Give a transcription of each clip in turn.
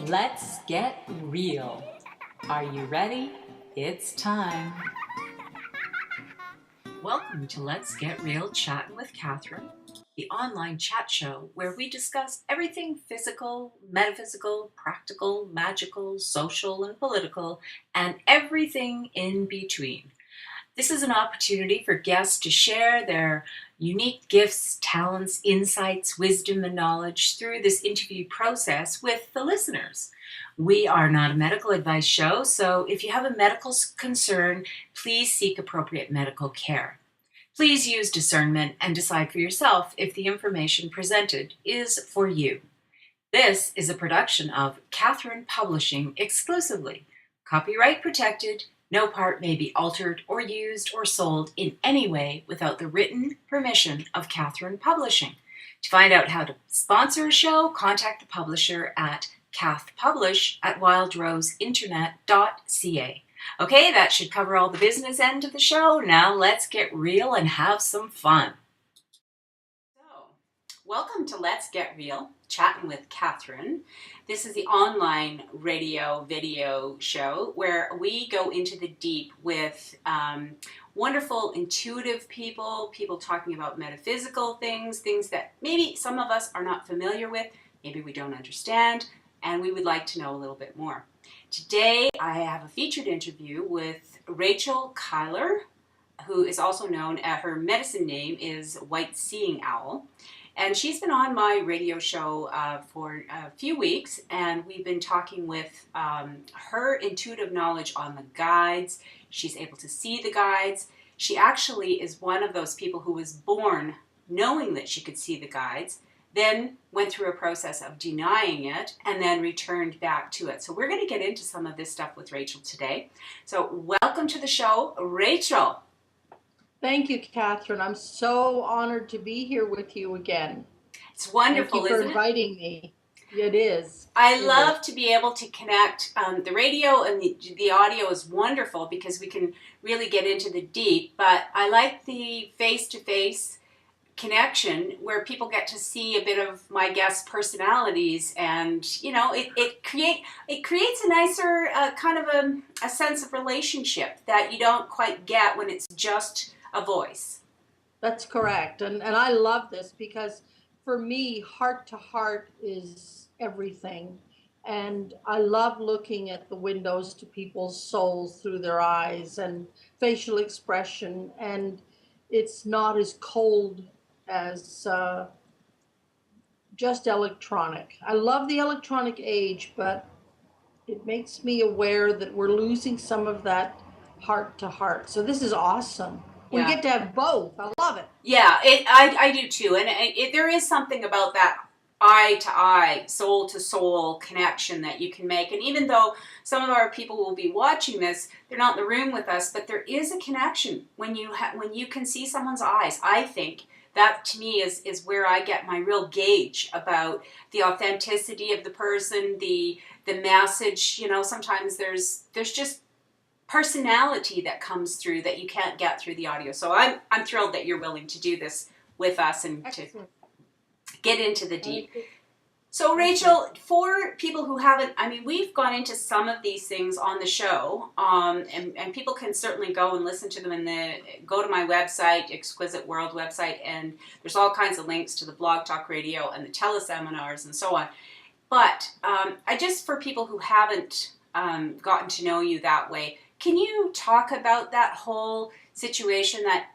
Let's get real. Are you ready? It's time. Welcome to Let's Get Real Chattin' with Catherine, the online chat show where we discuss everything physical, metaphysical, practical, magical, social, and political, and everything in between. This is an opportunity for guests to share their unique gifts, talents, insights, wisdom, and knowledge through this interview process with the listeners. We are not a medical advice show, so if you have a medical concern, please seek appropriate medical care. Please use discernment and decide for yourself if the information presented is for you. This is a production of Catherine Publishing exclusively. Copyright protected. No part may be altered or used or sold in any way without the written permission of Catherine Publishing. To find out how to sponsor a show, contact the publisher at cathpublish@wildroseinternet.ca. Okay, that should cover all the business end of the show. Now let's get real and have some fun. So, welcome to Let's Get Real, Chatting with Catherine. This is the online radio video show where we go into the deep with wonderful, intuitive people talking about metaphysical things that maybe some of us are not familiar with, maybe we don't understand, and we would like to know a little bit more. Today, I have a featured interview with Rachel Cuyler, who is also known as her medicine name is White Seeing Owl. And she's been on my radio show for a few weeks, and we've been talking with her intuitive knowledge on the guides. She's able to see the guides. She actually is one of those people who was born knowing that she could see the guides, then went through a process of denying it, and then returned back to it. So we're going to get into some of this stuff with Rachel today. So welcome to the show, Rachel. Thank you, Catherine. I'm so honored to be here with you again. It's wonderful, Thank you isn't for inviting me. It is. I love to be able to connect. The radio and the audio is wonderful because we can really get into the deep, but I like the face-to-face connection where people get to see a bit of my guest personalities, and it creates a nicer kind of a sense of relationship that you don't quite get when it's just a voice. That's correct. And I love this because for me, heart to heart is everything. And I love looking at the windows to people's souls through their eyes and facial expression. And it's not as cold as just electronic. I love the electronic age, but it makes me aware that we're losing some of that heart to heart. So this is awesome. Yeah. We get to have both. I love it. Yeah, I do too. And there is something about that eye to eye, soul to soul connection that you can make. And even though some of our people will be watching this, they're not in the room with us, but there is a connection when you can see someone's eyes. I think that to me is where I get my real gauge about the authenticity of the person, the message. Sometimes there's just personality that comes through that you can't get through the audio. So I'm thrilled that you're willing to do this with us and Excellent. to get into the deep. So Rachel, for people who haven't, we've gone into some of these things on the show, and people can certainly go and listen to them go to my website, Exquisite World website, and there's all kinds of links to the Blog Talk Radio and the teleseminars and so on. But for people who haven't gotten to know you that way, can you talk about that whole situation that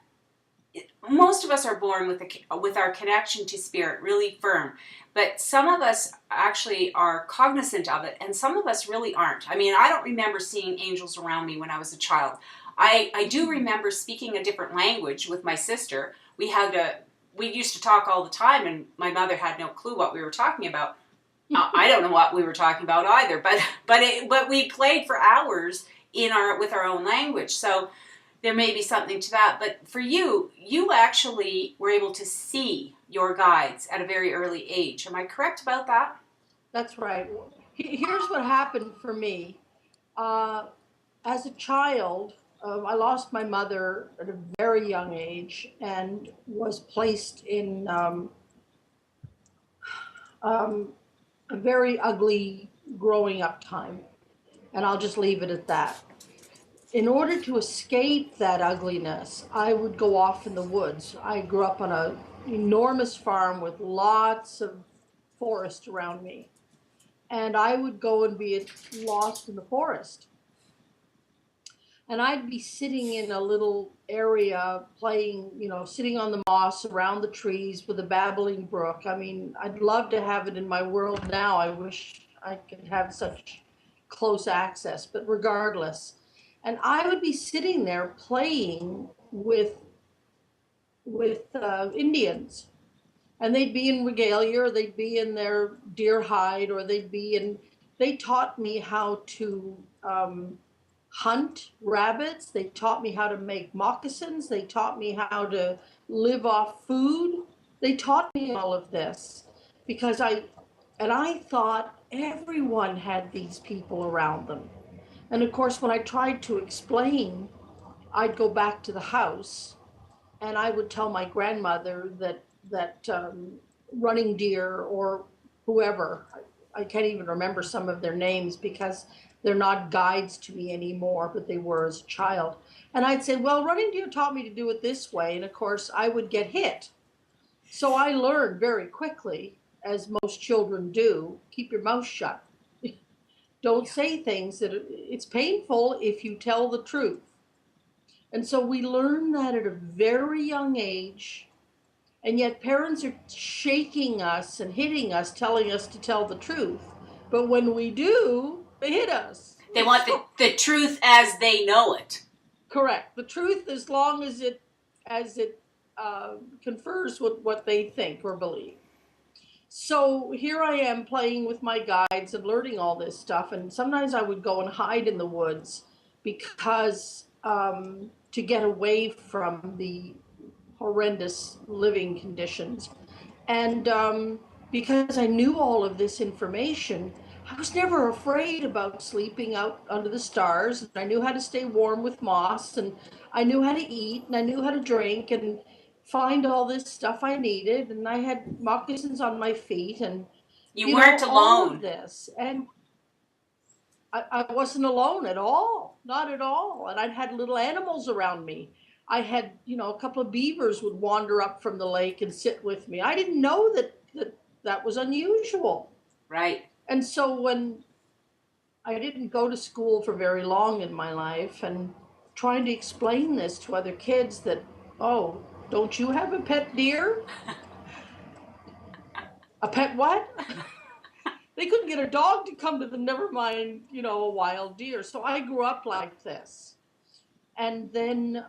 most of us are born with our connection to spirit really firm, but some of us actually are cognizant of it, and some of us really aren't. I don't remember seeing angels around me when I was a child. I do remember speaking a different language with my sister. We used to talk all the time, and my mother had no clue what we were talking about. I don't know what we were talking about either, but we played for hours with our own language. So there may be something to that. But for you actually were able to see your guides at a very early age. Am I correct about that? That's right. Here's what happened for me. As a child, I lost my mother at a very young age and was placed in a very ugly growing up time. And I'll just leave it at that. In order to escape that ugliness, I would go off in the woods. I grew up on an enormous farm with lots of forest around me. And I would go and be lost in the forest. And I'd be sitting in a little area playing, sitting on the moss around the trees with a babbling brook. I mean, I'd love to have it in my world now. I wish I could have such close access, but regardless. And I would be sitting there playing with Indians, and they'd be in regalia, or they'd be in their deer hide, or they taught me how to hunt rabbits. They taught me how to make moccasins. They taught me how to live off food. They taught me all of this because I thought everyone had these people around them. And of course, when I tried to explain, I'd go back to the house and I would tell my grandmother that running deer or whoever, I can't even remember some of their names because they're not guides to me anymore, but they were as a child. And I'd say, well, running deer taught me to do it this way. And of course, I would get hit. So I learned very quickly, as most children do, keep your mouth shut. Don't say things that it's painful if you tell the truth. And so we learn that at a very young age. And yet parents are shaking us and hitting us, telling us to tell the truth. But when we do, they hit us. They want the truth as they know it. Correct. The truth as long as it confers with what they think or believe. So here I am playing with my guides and learning all this stuff. And sometimes I would go and hide in the woods because to get away from the horrendous living conditions. And because I knew all of this information, I was never afraid about sleeping out under the stars. I knew how to stay warm with moss, and I knew how to eat, and I knew how to drink and find all this stuff I needed. And I had moccasins on my feet, and you weren't alone. All of this. And I wasn't alone at all, not at all. And I'd had little animals around me. I had, a couple of beavers would wander up from the lake and sit with me. I didn't know that was unusual. Right. And so when I didn't go to school for very long in my life, and trying to explain this to other kids that, oh, don't you have a pet deer? A pet what? They couldn't get a dog to come to them, never mind, a wild deer. So I grew up like this. And then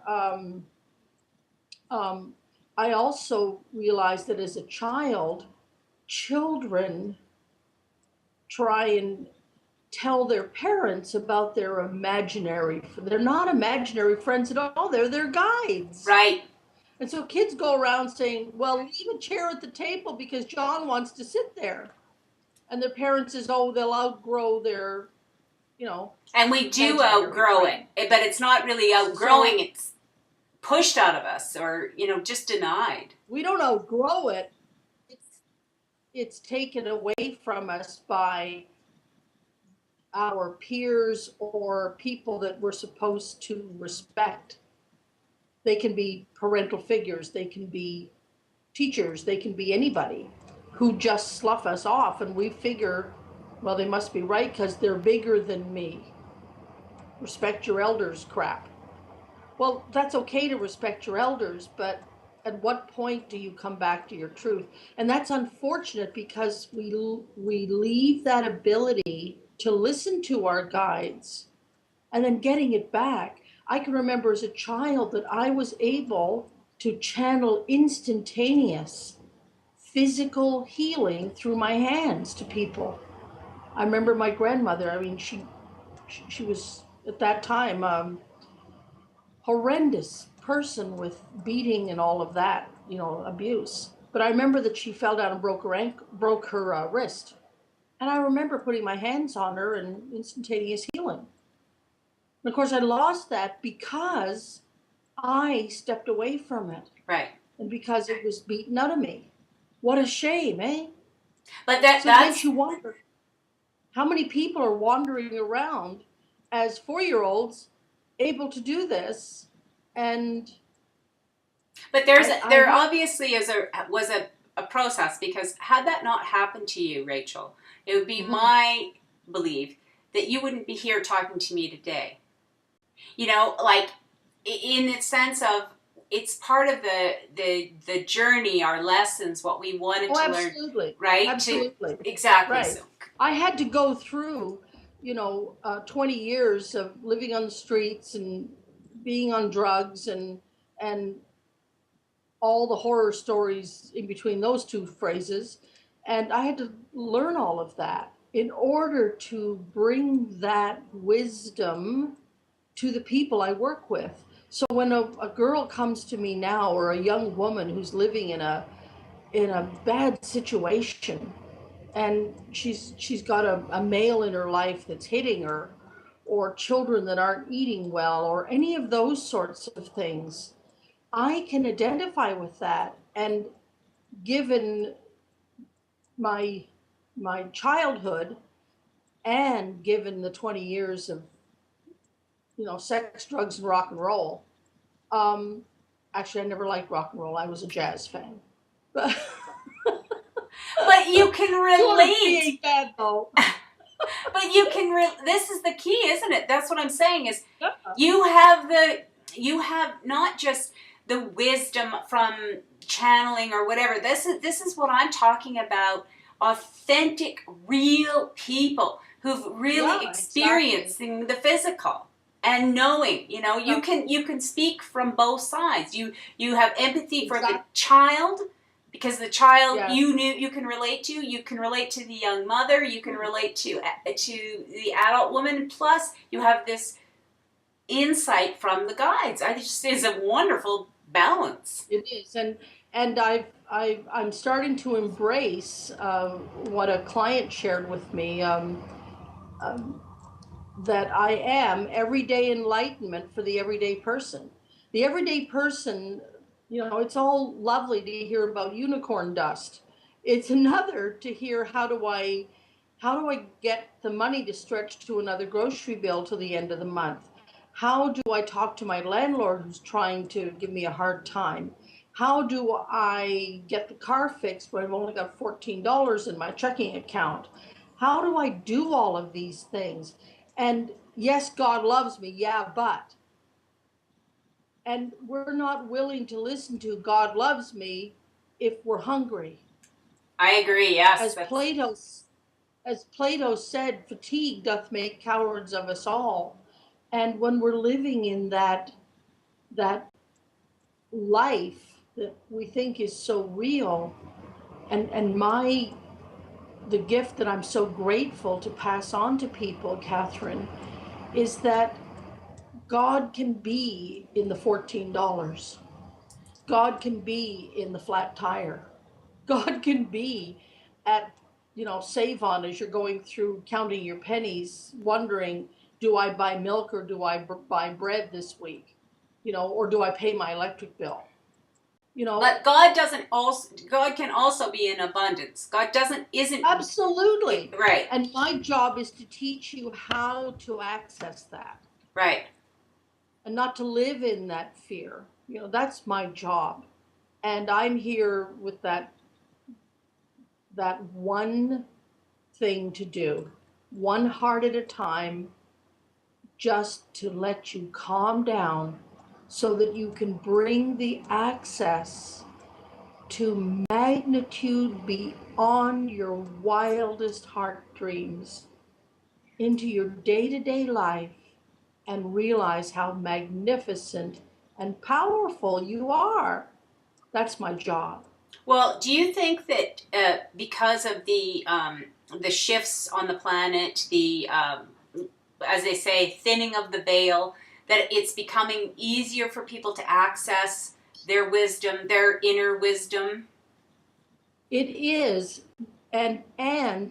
I also realized that as a child, children try and tell their parents about their they're not imaginary friends at all, they're their guides. Right. And so kids go around saying, well, leave a chair at the table because John wants to sit there. And their parents says, oh, they'll outgrow their, And we do outgrow it, but it's not really outgrowing, it's pushed out of us or, just denied. We don't outgrow it. It's taken away from us by our peers or people that we're supposed to respect. They can be parental figures, they can be teachers, they can be anybody who just slough us off, and we figure, well, they must be right because they're bigger than me. Respect your elders crap. Well, that's okay to respect your elders, but at what point do you come back to your truth? And that's unfortunate because we leave that ability to listen to our guides and then getting it back. I can remember as a child that I was able to channel instantaneous physical healing through my hands to people. I remember my grandmother, she was at that time horrendous person with beating and all of that, abuse. But I remember that she fell down and broke her wrist. And I remember putting my hands on her and instantaneous healing. And of course, I lost that because I stepped away from it. Right. And because it was beaten out of me. What a shame, eh? But that makes you wonder, how many people are wandering around as 4-year-olds able to do this? And But there obviously was a process, because had that not happened to you, Rachel, it would be my belief that you wouldn't be here talking to me today. You know, like in the sense of it's part of the journey, our lessons, what we wanted to absolutely. learn, right? Absolutely. Exactly. Right. So. I had to go through, 20 years of living on the streets and being on drugs and all the horror stories in between those two phrases. And I had to learn all of that in order to bring that wisdom to the people I work with. So when a girl comes to me now, or a young woman who's living in a bad situation, and she's got a male in her life that's hitting her, or children that aren't eating well, or any of those sorts of things, I can identify with that. And given my childhood, and given the 20 years of sex, drugs, and rock and roll, actually I never liked rock and roll. I was a jazz fan. But you can relate. Ain't bad though. But you can. This is the key, isn't it? That's what I'm saying. Is Yeah. you have not just the wisdom from channeling or whatever. This is what I'm talking about. Authentic, real people who've really experiencing the physical and knowing. You can speak from both sides. You have empathy for the child. Because the child you can relate to, you can relate to the young mother, you can relate to the adult woman. Plus, you have this insight from the guides. I just is a wonderful balance. It is, and I'm starting to embrace what a client shared with me, that I am everyday enlightenment for the everyday person. The everyday person. It's all lovely to hear about unicorn dust. It's another to hear how do I get the money to stretch to another grocery bill till the end of the month? How do I talk to my landlord who's trying to give me a hard time? How do I get the car fixed when I've only got $14 in my checking account? How do I do all of these things? And yes, God loves me, but. And we're not willing to listen to God loves me if we're hungry. I agree, yes. As Plato said, fatigue doth make cowards of us all. And when we're living in that life that we think is so real, and the gift that I'm so grateful to pass on to people, Catherine, is that God can be in the $14. God can be in the flat tire. God can be at, Save On as you're going through counting your pennies, wondering, do I buy milk or do I buy bread this week? Or do I pay my electric bill? But God can also be in abundance. God isn't. Absolutely. Right. And my job is to teach you how to access that. Right. And not to live in that fear. That's my job. And I'm here with that one thing to do, one heart at a time, just to let you calm down so that you can bring the access to magnitude beyond your wildest heart dreams into your day-to-day life, and realize how magnificent and powerful you are. That's my job. Well, do you think that because of the shifts on the planet, the as they say, thinning of the veil, that it's becoming easier for people to access their wisdom, their inner wisdom? It is, and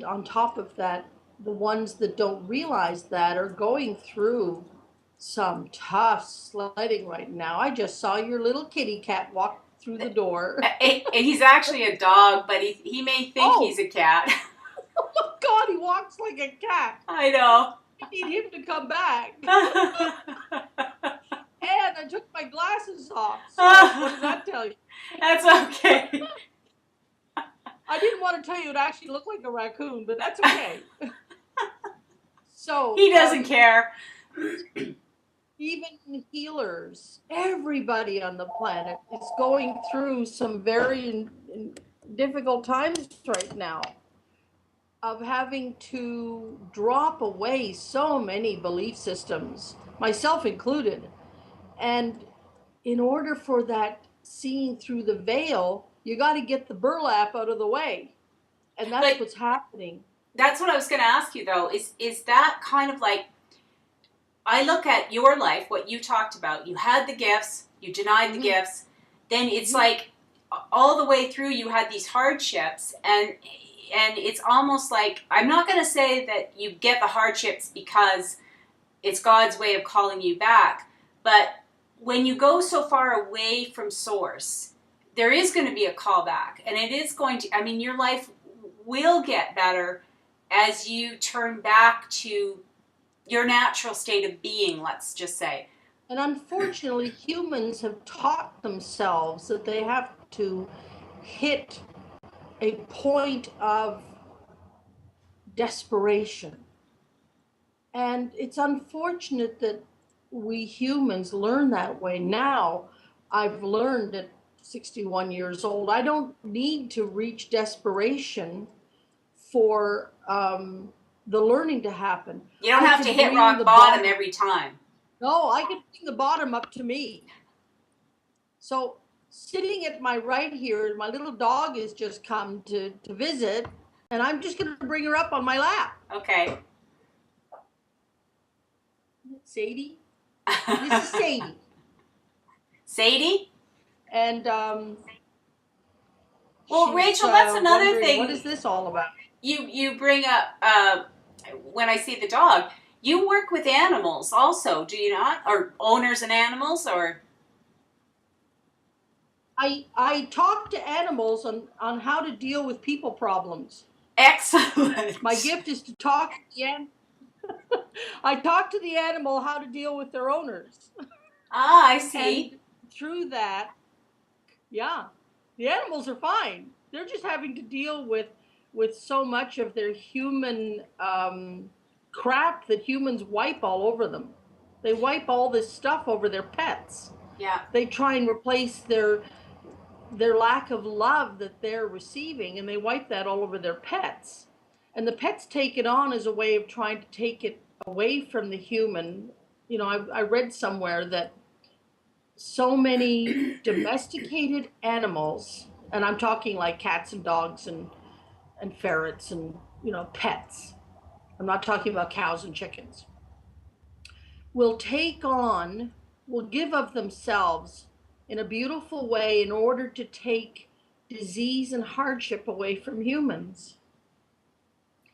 on top of that, the ones that don't realize that are going through some tough sledding right now. I just saw your little kitty cat walk through the door. He's actually a dog, but he may think he's a cat. Oh my God, he walks like a cat. I know. I need him to come back. And I took my glasses off. So what does that tell you? That's okay. I didn't want to tell you it actually looked like a raccoon, but that's okay. So He doesn't care. Even healers, everybody on the planet is going through some very difficult times right now of having to drop away so many belief systems, myself included. And in order for that seeing through the veil, you got to get the burlap out of the way. And that's what's happening. That's what I was going to ask you, though. Is that kind of like, I look at your life, what you talked about. You had the gifts, you denied the gifts. Then it's like all the way through you had these hardships. And it's almost like, I'm not going to say that you get the hardships because it's God's way of calling you back. But when you go so far away from source, there is going to be a callback. And it is going to, I mean, your life will get better as you turn back to your natural state of being, let's just say. And unfortunately, humans have taught themselves that they have to hit a point of desperation. And it's unfortunate that we humans learn that way. Now, I've learned at 61 years old, I don't need to reach desperation for the learning to happen. You don't have to hit rock bottom every time. No, I can bring the bottom up to me. So sitting at my right here, my little dog has just come to visit, and I'm just going to bring her up on my lap. Okay. Sadie? This is Sadie. Sadie? And well, Rachel, that's another thing. What is this all about? You bring up, when I see the dog, you work with animals also, do you not? Or owners and animals, or? I talk to animals on how to deal with people problems. Excellent. My gift is to talk to the animal. I talk to the animal how to deal with their owners. Ah, I see. And through that, yeah, the animals are fine. They're just having to deal with so much of their human crap that humans wipe all over them. They wipe all this stuff over their pets. Yeah. They try and replace their lack of love that they're receiving, and they wipe that all over their pets. And the pets take it on as a way of trying to take it away from the human. You know, I read somewhere that so many domesticated animals, and I'm talking like cats and dogs and ferrets and, you know, pets. I'm not talking about cows and chickens. Will give of themselves in a beautiful way in order to take disease and hardship away from humans.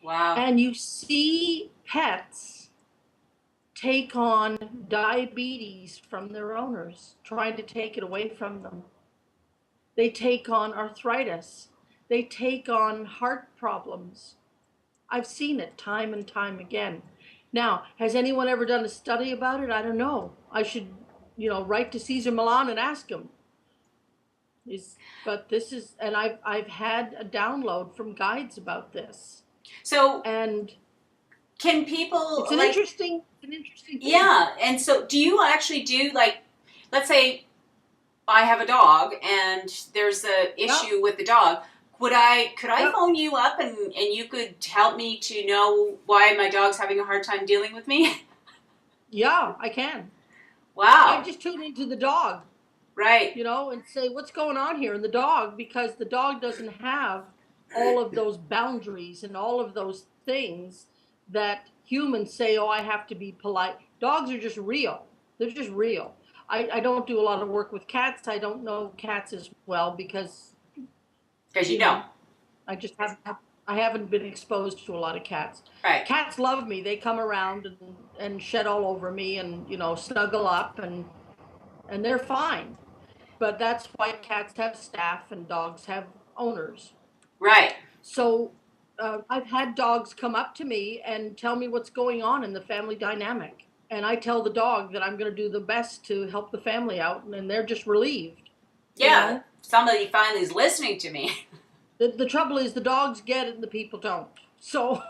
Wow. And you see pets take on diabetes from their owners, trying to take it away from them. They take on arthritis. They take on heart problems. I've seen it time and time again. Now, has anyone ever done a study about it? I don't know. I should, write to Cesar Millan and ask him. But this is, and I've had a download from guides about this. So, and can people? It's an interesting thing. Yeah, and so do you actually do, like, let's say I have a dog and there's an issue with the dog. Could I phone you up and you could help me to know why my dog's having a hard time dealing with me? Yeah, I can. Wow. I just tune into the dog. Right. And say, what's going on here? And the dog, because the dog doesn't have all of those boundaries and all of those things that humans say, oh, I have to be polite. Dogs are just real. They're just real. I don't do a lot of work with cats. I don't know cats as well because you don't. I haven't been exposed to a lot of cats. Right. Cats love me. They come around and shed all over me and, snuggle up and they're fine. But that's why cats have staff and dogs have owners. Right. So I've had dogs come up to me and tell me what's going on in the family dynamic. And I tell the dog that I'm going to do the best to help the family out, and they're just relieved. You Yeah, know, somebody finally is listening to me. the trouble is the dogs get it and the people don't. So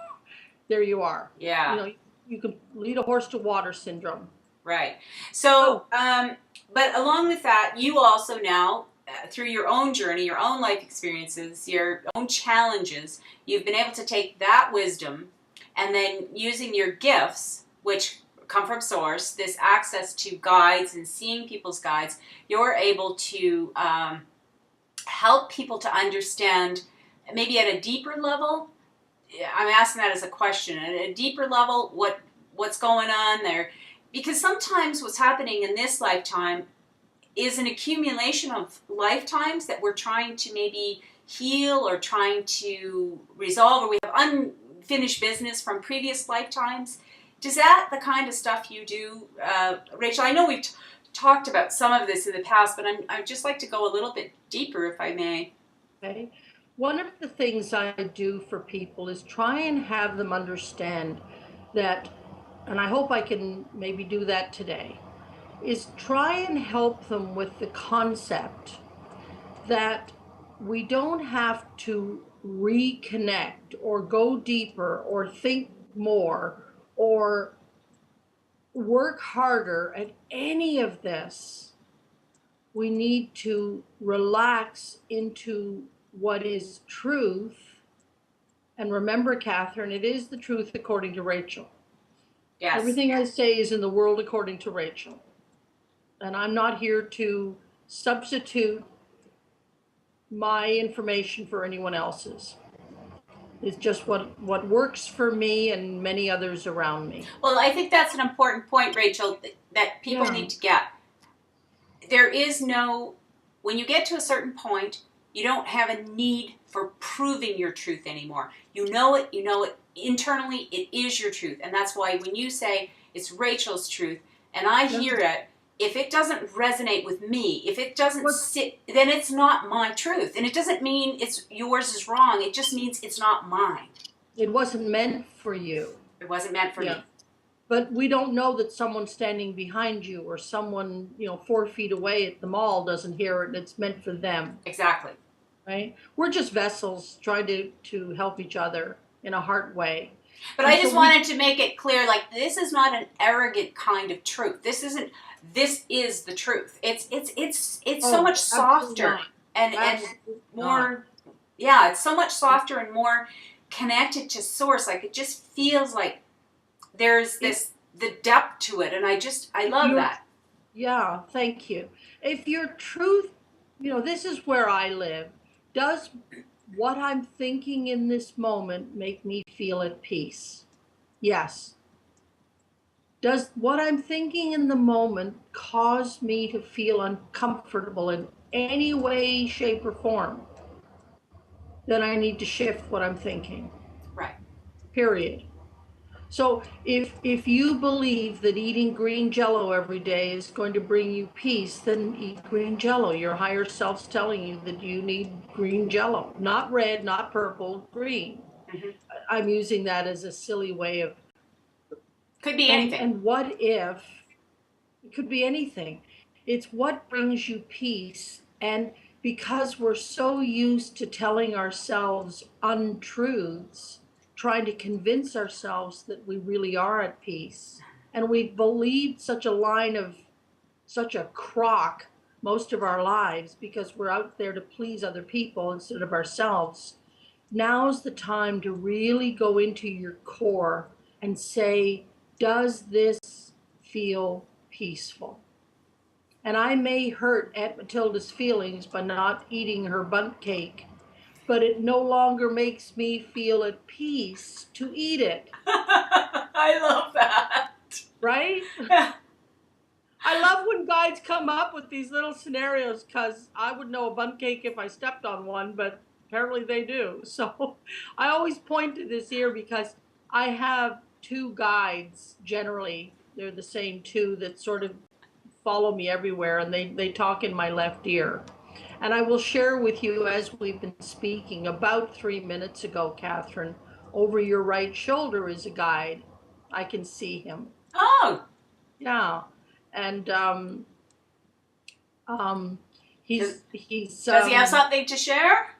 there you are. You Yeah, know, you can lead a horse to water syndrome. right. So, Oh, but along with that, you also now, through your own journey, your own life experiences, your own challenges, you've been able to take that wisdom and then using your gifts, which come from source, this access to guides and seeing people's guides, you're able to help people to understand maybe at a deeper level. I'm asking that as a question. At a deeper level, what's going on there? Because sometimes what's happening in this lifetime is an accumulation of lifetimes that we're trying to maybe heal or trying to resolve, or we have unfinished business from previous lifetimes. Is that the kind of stuff you do, Rachel? I know we've talked about some of this in the past, but I'd just like to go a little bit deeper, if I may. okay. One of the things I do for people is try and have them understand that, and I hope I can maybe do that today, is try and help them with the concept that we don't have to reconnect or go deeper or think more or work harder at any of this. We need to relax into what is truth. And remember, Catherine, it is the truth according to Rachel. Yes. Everything I say is in the world according to Rachel. And I'm not here to substitute my information for anyone else's. It's just what works for me and many others around me. Well, I think that's an important point, Rachel, that people need to get. There is no, when you get to a certain point, you don't have a need for proving your truth anymore. You know it, internally, it is your truth. And that's why when you say it's Rachel's truth, and I hear it, if it doesn't resonate with me, if it doesn't sit, then it's not my truth. And it doesn't mean it's yours is wrong. It just means it's not mine. It wasn't meant for you. It wasn't meant for me. But we don't know that someone standing behind you or someone, 4 feet away at the mall doesn't hear it. It's meant for them. Exactly. Right? We're just vessels trying to help each other in a heart way. But I just wanted to make it clear, like, this is not an arrogant kind of truth. This is the truth. It's so much softer and more, it's so much softer and more connected to source. Like, it just feels like there's the depth to it, and I love that. Yeah, thank you. If your truth, this is where I live. Does what I'm thinking in this moment make me feel at peace? Yes. Does what I'm thinking in the moment cause me to feel uncomfortable in any way, shape, or form? Then I need to shift what I'm thinking. Right. Period. So if you believe that eating green Jello every day is going to bring you peace, then eat green Jello. Your higher self's telling you that you need green Jello, not red, not purple, green. Mm-hmm. I'm using that as a silly way of. Could be anything. And what if it could be anything? It's what brings you peace. And because we're so used to telling ourselves untruths, trying to convince ourselves that we really are at peace. And we've believed such a crock most of our lives because we're out there to please other people instead of ourselves. Now's the time to really go into your core and say, does this feel peaceful? And I may hurt Aunt Matilda's feelings by not eating her bundt cake, but it no longer makes me feel at peace to eat it. I love that. Right? I love when guides come up with these little scenarios because I would know a bundt cake if I stepped on one, but apparently they do. So I always point to this here because I have 2 guides generally. They're the same 2 that sort of follow me everywhere, and they talk in my left ear. And I will share with you, as we've been speaking, about 3 minutes ago, Catherine, over your right shoulder is a guide. I can see him. Oh, Yeah. And um, does, he's does he have something to share?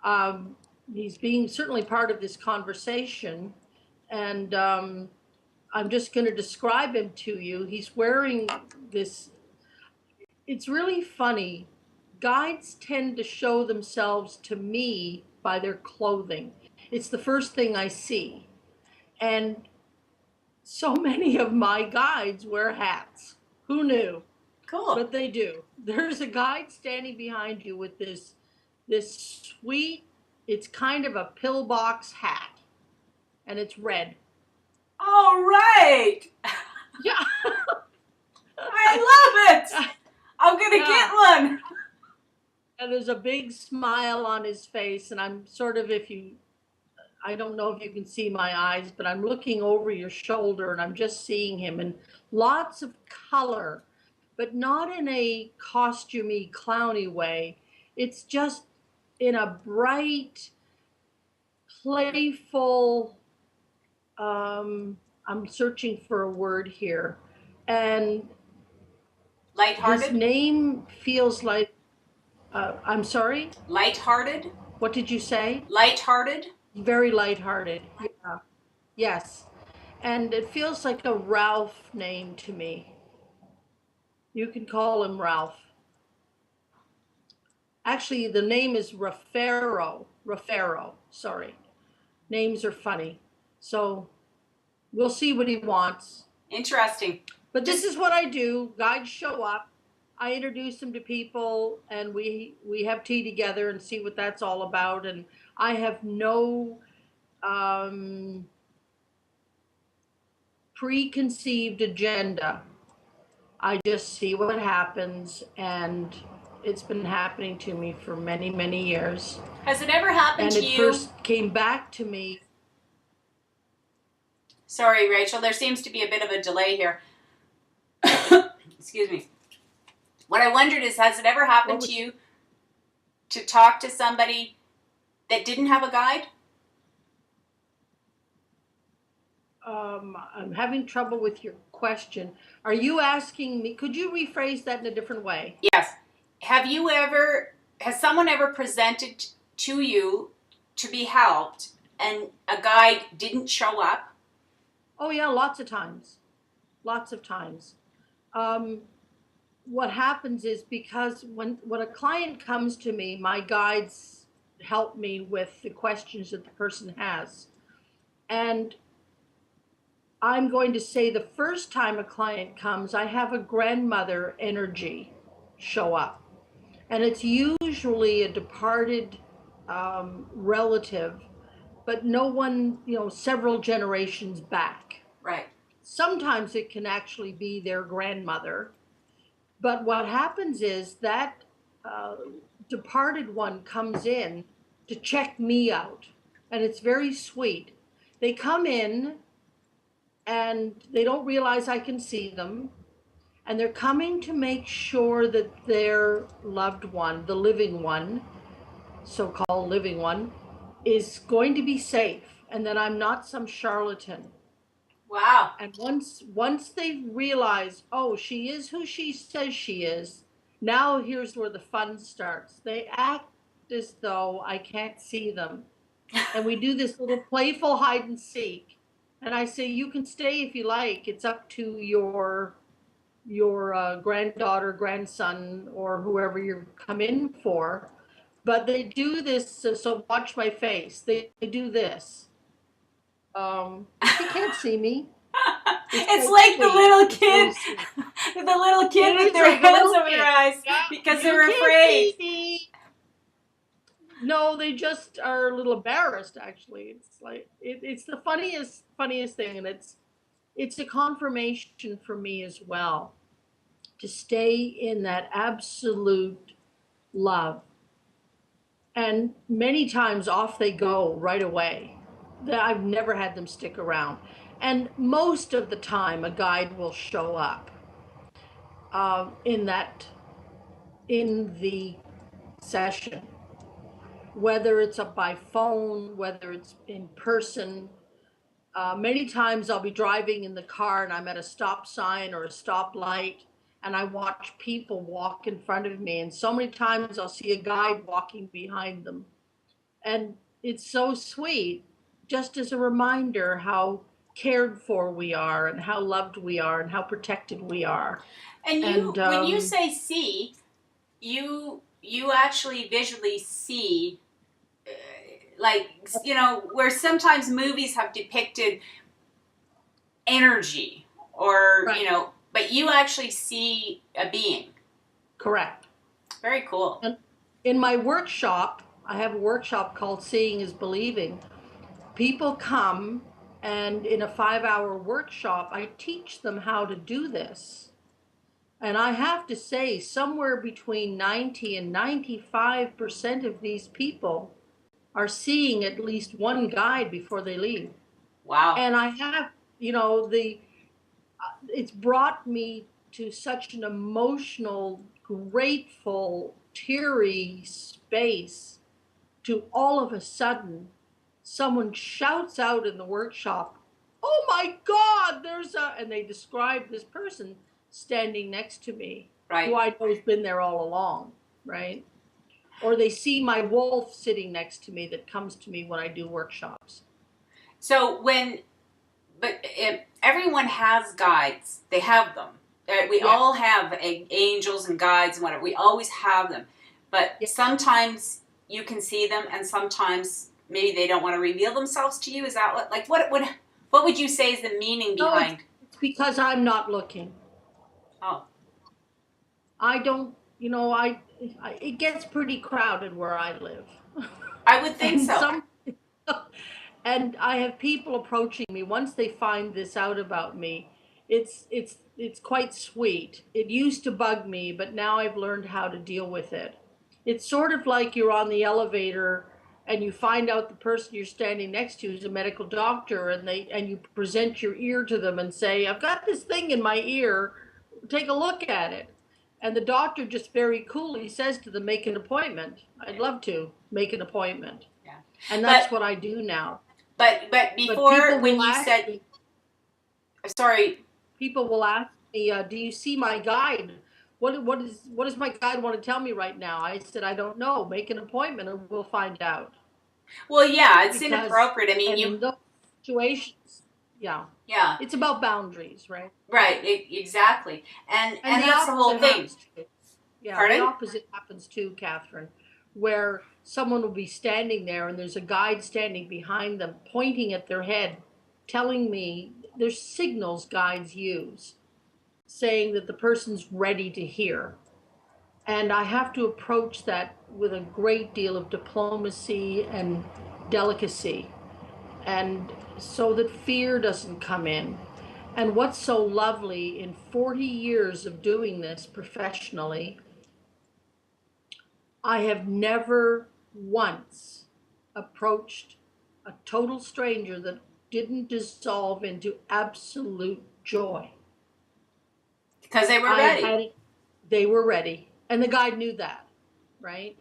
um, he's being certainly part of this conversation, and I'm just going to describe him to you. He's wearing this. It's really funny. Guides tend to show themselves to me by their clothing. It's the first thing I see. And so many of my guides wear hats. Who knew? Cool. But they do. There's a guide standing behind you with this sweet, it's kind of a pillbox hat, and it's red. All right. Yeah. I love it. I'm going to get one. And there's a big smile on his face, and I'm sort of, I don't know if you can see my eyes, but I'm looking over your shoulder and I'm just seeing him, and lots of color, but not in a costumey, clowny way. It's just in a bright, playful, I'm searching for a word here. And Lighthearted? his name feels like, I'm sorry? Lighthearted? What did you say? Lighthearted? Very lighthearted. Yeah. Yes. And it feels like a Ralph name to me. You can call him Ralph. Actually, the name is Raffaero. Raffaero, sorry. Names are funny. So we'll see what he wants. Interesting. But this is what I do. Guides show up. I introduce them to people, and we have tea together and see what that's all about. And I have no preconceived agenda. I just see what happens, and it's been happening to me for many, many years. Has it ever happened And to it you? first came back to me. Sorry, Rachel, there seems to be a bit of a delay here. Excuse me. What I wondered is, has it ever happened to you to talk to somebody that didn't have a guide? I'm having trouble with your question. Are you asking me, could you rephrase that in a different way? Yes. Has someone ever presented to you to be helped and a guide didn't show up? Oh yeah, lots of times. Lots of times. What happens is, because when a client comes to me, my guides help me with the questions that the person has. And I'm going to say the first time a client comes, I have a grandmother energy show up. And it's usually a departed relative, but no one, several generations back. Right. Sometimes it can actually be their grandmother. But what happens is that departed one comes in to check me out. And it's very sweet. They come in and they don't realize I can see them. And they're coming to make sure that their loved one, the living one, so-called living one, is going to be safe, and that I'm not some charlatan. Wow. And once they realize, oh, she is who she says she is, now here's where the fun starts. They act as though I can't see them. And we do this little playful hide and seek. And I say, you can stay if you like. It's up to your granddaughter, grandson, or whoever you come in for. But they do this, so watch my face. They do this. You can't see me. It's like the little kid, the little kid with their hands over their eyes because they're afraid. No, they just are a little embarrassed. Actually, it's like it's the funniest thing, and it's a confirmation for me as well to stay in that absolute love. And many times off they go right away. I've never had them stick around. And most of the time, a guide will show up in that in the session, whether it's up by phone, whether it's in person. Many times I'll be driving in the car and I'm at a stop sign or a stoplight and I watch people walk in front of me. And so many times I'll see a guide walking behind them. And it's so sweet, just as a reminder how cared for we are and how loved we are and how protected we are. And And when you say see, you actually visually see, like, where sometimes movies have depicted energy or, right. But you actually see a being. Correct. Very cool. And in my workshop, I have a workshop called Seeing is Believing. People come, and in a 5-hour workshop, I teach them how to do this. And I have to say, somewhere between 90 and 95% of these people are seeing at least one guide before they leave. Wow. And I have, it's brought me to such an emotional, grateful, teary space to all of a sudden someone shouts out in the workshop, "Oh my God, and they describe this person standing next to me, right, who I know has been there all along, right? Or they see my wolf sitting next to me that comes to me when I do workshops. So everyone has guides. They have them. We all have angels and guides and whatever. We always have them. But sometimes you can see them, and sometimes maybe they don't want to reveal themselves to you. Is that what would you say is the meaning behind? No, it's because I'm not looking. Oh. I don't, it gets pretty crowded where I live. I would think so. And I have people approaching me once they find this out about me. It's quite sweet. It used to bug me, but now I've learned how to deal with it. It's sort of like you're on the elevator and you find out the person you're standing next to is a medical doctor, and you present your ear to them and say, "I've got this thing in my ear. Take a look at it." And the doctor just very coolly says to them, "Make an appointment." I'd love to make an appointment. Yeah. And that's what I do now. But before, when you said, sorry, people will ask me, "Do you see my guide? What does my guide want to tell me right now?" I said, "I don't know. Make an appointment and we'll find out." Well, yeah, it's inappropriate. I mean, in those situations, yeah, it's about boundaries, right? Right, exactly, and that's the whole thing. Yeah, Pardon? the opposite happens too, Catherine, where someone will be standing there and there's a guide standing behind them, pointing at their head, telling me there's signals guides use, saying that the person's ready to hear. And I have to approach that with a great deal of diplomacy and delicacy, and so that fear doesn't come in. And what's so lovely, in 40 years of doing this professionally, I have never once approached a total stranger that didn't dissolve into absolute joy. Because they were ready. They were ready. And the guide knew that, right?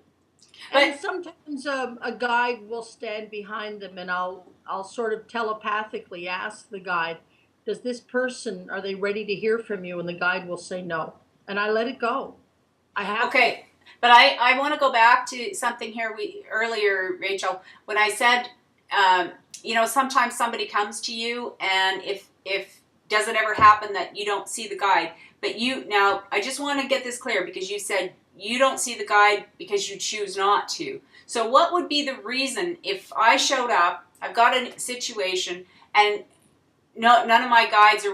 And sometimes a guide will stand behind them, and I'll sort of telepathically ask the guide, "Does this person, are they ready to hear from you?" And the guide will say no. And I let it go. I have to. But I want to go back to something here earlier, Rachel, when I said, sometimes somebody comes to you, and if does it ever happen that you don't see the guide? But now, I just want to get this clear, because you said you don't see the guide because you choose not to. So what would be the reason if I showed up, I've got a situation, and none of my guides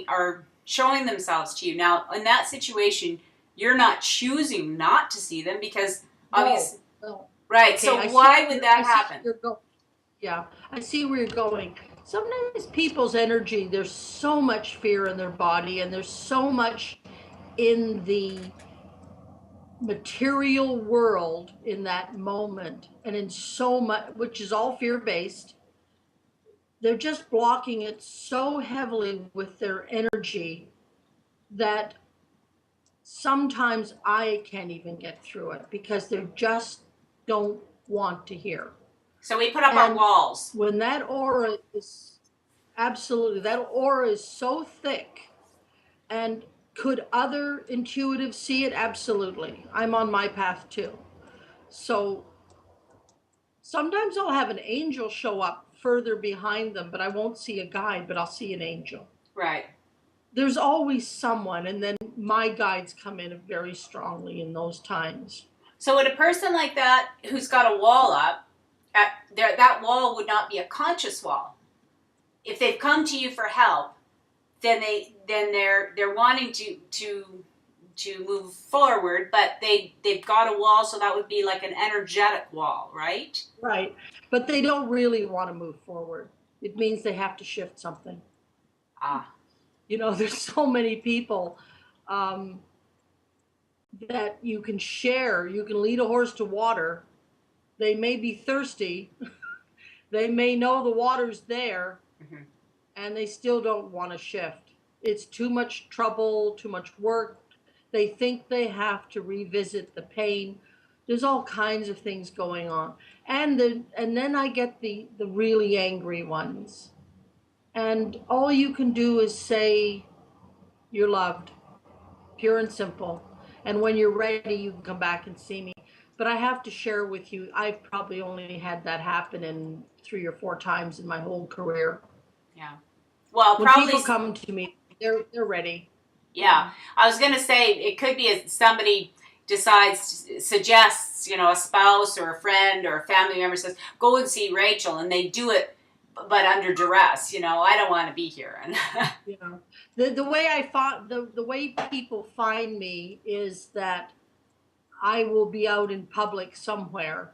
are showing themselves to you? Now, in that situation, you're not choosing not to see them, because obviously, no. Right? Okay, so why would that happen? Yeah, I see where you're going. Sometimes people's energy, there's so much fear in their body, and there's so much in the material world in that moment, and in so much, which is all fear-based. They're just blocking it so heavily with their energy that sometimes I can't even get through it because they just don't want to hear. So we put up our walls. When that aura is, absolutely, that aura is so thick. And could other intuitives see it? Absolutely. I'm on my path too. So sometimes I'll have an angel show up further behind them, but I won't see a guide, but I'll see an angel. Right. There's always someone, and then my guides come in very strongly in those times. So would a person like that who's got a wall up, that wall would not be a conscious wall. If they've come to you for help, then they're wanting to move forward, but they've got a wall, so that would be like an energetic wall, right? Right. But they don't really want to move forward. It means they have to shift something. Ah. You know, there's so many people that you can share. You can lead a horse to water. They may be thirsty. They may know the water's there, mm-hmm. and they still don't want to shift. It's too much trouble, too much work. They think they have to revisit the pain. There's all kinds of things going on. And then I get the really angry ones. And all you can do is say, you're loved, pure and simple. And when you're ready, you can come back and see me. But I have to share with you, I've probably only had that happen in 3 or 4 times in my whole career. Yeah. Well, when probably people come to me, they're ready. Yeah. I was going to say, it could be somebody suggests, a spouse or a friend or a family member says, go and see Rachel, and they do it, but under duress. I don't want to be here. And the way the way people find me is that I will be out in public somewhere.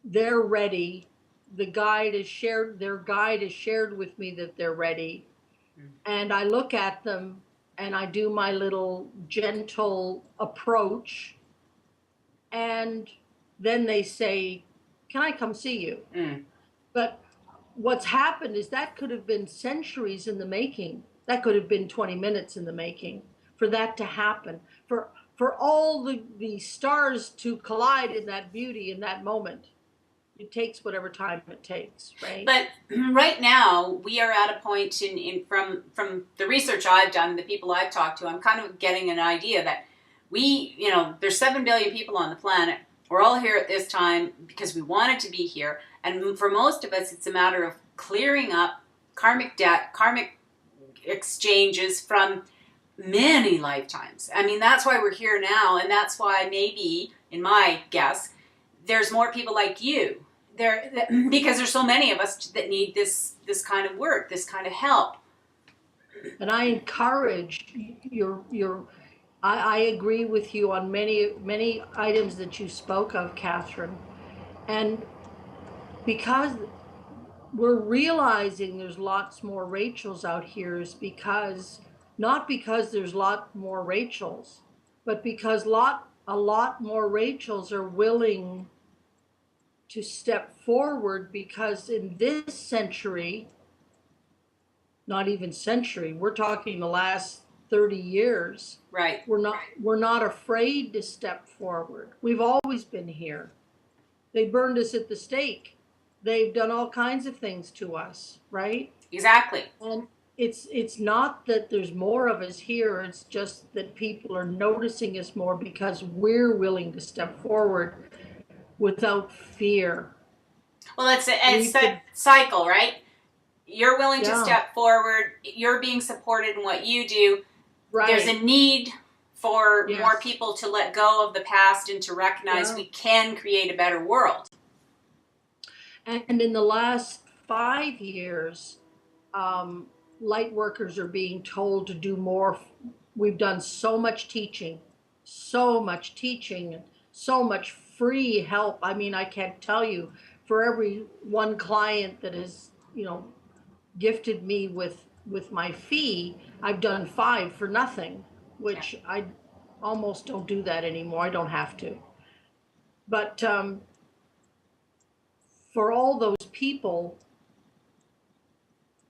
They're ready. Their guide has shared with me that they're ready. Mm-hmm. And I look at them and I do my little gentle approach. And then they say, can I come see you? Mm. But what's happened is that could have been centuries in the making. That could have been 20 minutes in the making for that to happen. For all the stars to collide in that beauty in that moment. It takes whatever time it takes, right? But right now, we are at a point from the research I've done, the people I've talked to, I'm kind of getting an idea that there's 7 billion people on the planet. We're all here at this time because we wanted to be here. And for most of us, it's a matter of clearing up karmic debt, karmic exchanges from many lifetimes. I mean, that's why we're here now. And that's why maybe, in my guess, there's more people like you there because there's so many of us that need this kind of work, this kind of help. And I encourage I agree with you on many items that you spoke of, Catherine. And because we're realizing there's lots more Rachels out here is not because there's a lot more Rachels, but because a lot more Rachels are willing to step forward, because in this century, not even century, we're talking the last 30 years. Right. We're not afraid to step forward. We've always been here. They burned us at the stake. They've done all kinds of things to us, right? Exactly. And it's not that there's more of us here, it's just that people are noticing us more because we're willing to step forward without fear. Well, it's that cycle, right? You're willing to step forward. You're being supported in what you do. Right. There's a need for more people to let go of the past and to recognize we can create a better world. And in the last 5 years, light workers are being told to do more. We've done so much teaching, and so much free help. I mean, I can't tell you, for every one client that has, gifted me with my fee, I've done 5 for nothing, which I almost don't do that anymore. I don't have to. But for all those people,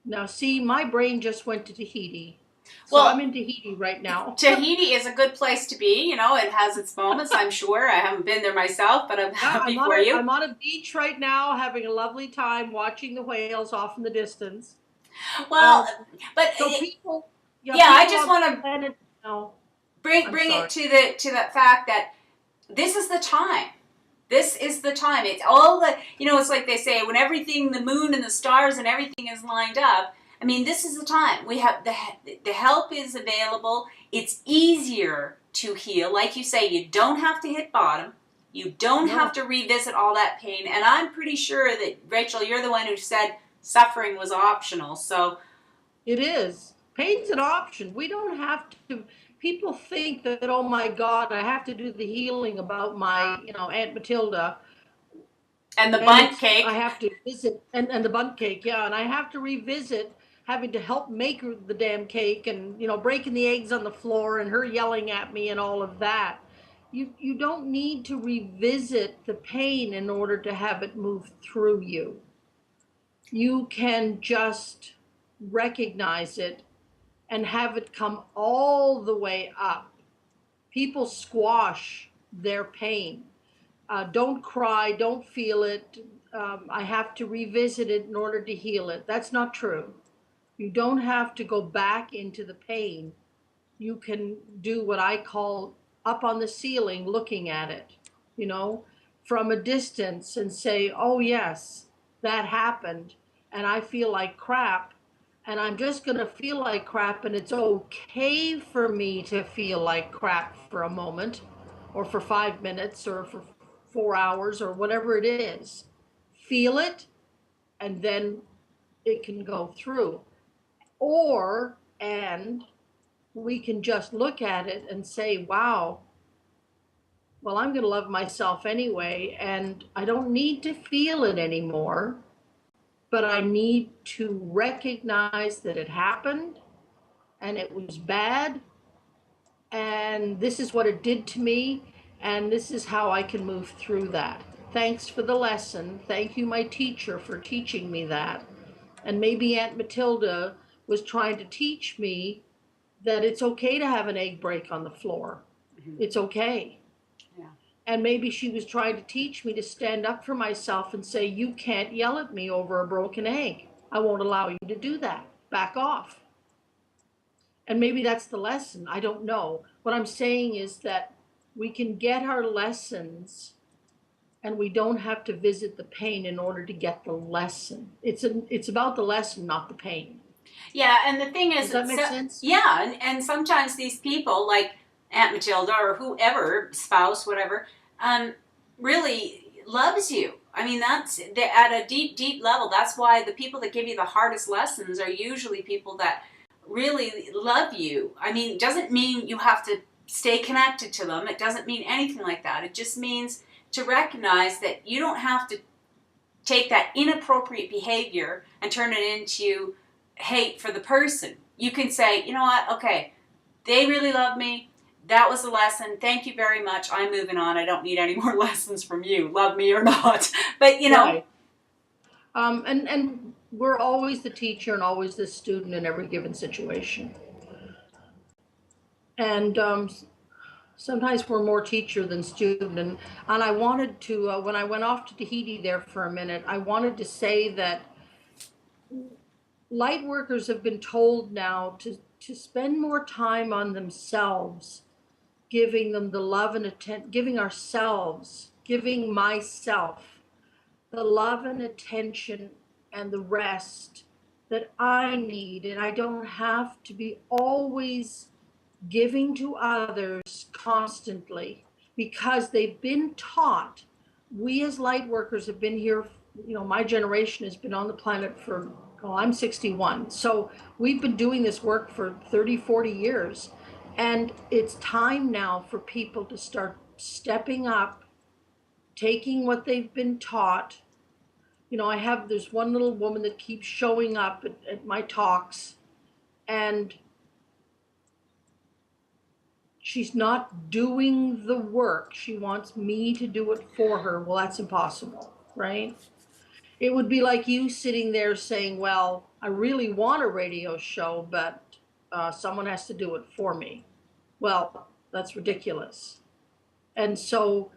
now see, my brain just went to Tahiti. So Well, I'm in Tahiti right now. Tahiti is a good place to be. You know, it has its moments, I'm sure. I haven't been there myself, but I'm Yeah, happy for you. I'm on a beach right now, having a lovely time watching the whales off in the distance. Well, Um, but so people, yeah, yeah, I people just on want the to planet now. bring Sorry. it to the fact that this is the time. This is the time. It's all the, you know, it's like they say, when everything, the moon and the stars and everything is lined up. I mean, this is the time. We have the help is available. It's easier to heal. Like you say, you don't have to hit bottom. You don't have to revisit all that pain. And I'm pretty sure that, Rachel, you're the one who said suffering was optional. So It is. Pain's an option. We don't have to. People think that, oh my God, I have to do the healing about my, Aunt Matilda. and the And bundt I cake. have to visit, and the bundt cake, yeah, and I have to revisit having to help make the damn cake and, breaking the eggs on the floor and her yelling at me and all of that. You don't need to revisit the pain in order to have it move through you. You can just recognize it and have it come all the way up. People squash their pain. Don't cry, don't feel it. I have to revisit it in order to heal it. That's not true. You don't have to go back into the pain. You can do what I call up on the ceiling looking at it, you know, from a distance and say, oh, yes, that happened. And I feel like crap. And I'm just going to feel like crap. And it's okay for me to feel like crap for a moment or for 5 minutes or for 4 hours or whatever it is. Feel it and then it can go through. And we can just look at it and say, wow, well, I'm going to love myself anyway, and I don't need to feel it anymore, but I need to recognize that it happened and it was bad, and this is what it did to me, and this is how I can move through that. Thanks for the lesson. Thank you, my teacher, for teaching me that. And maybe Aunt Matilda was trying to teach me that it's okay to have an egg break on the floor. Mm-hmm. It's okay. Yeah. And maybe she was trying to teach me to stand up for myself and say, you can't yell at me over a broken egg. I won't allow you to do that. Back off. And maybe that's the lesson. I don't know. What I'm saying is that we can get our lessons and we don't have to visit the pain in order to get the lesson. It's about the lesson, not the pain. Yeah, and the thing is, does that make sense? Yeah, and sometimes these people, like Aunt Matilda or whoever, spouse, whatever, really loves you. I mean, that's at a deep, deep level. That's why the people that give you the hardest lessons are usually people that really love you. I mean, it doesn't mean you have to stay connected to them. It doesn't mean anything like that. It just means to recognize that you don't have to take that inappropriate behavior and turn it into hate for the person. You can say, you know what, okay, they really love me. That was the lesson. Thank you very much. I'm moving on. I don't need any more lessons from you. Love me or not. But, you know. Right. And we're always the teacher and always the student in every given situation. And sometimes we're more teacher than student. And I wanted to, when I went off to Tahiti there for a minute, I wanted to say that light workers have been told now to spend more time on themselves, giving them the love and attention, giving myself the love and attention and the rest that I need. And I don't have to be always giving to others constantly because they've been taught. We as light workers have been here, my generation has been on the planet for, well, I'm 61. So we've been doing this work for 30, 40 years. And it's time now for people to start stepping up, taking what they've been taught. There's one little woman that keeps showing up at my talks, and she's not doing the work. She wants me to do it for her. Well, that's impossible, right? It would be like you sitting there saying, well, I really want a radio show, but someone has to do it for me. Well, that's ridiculous. And so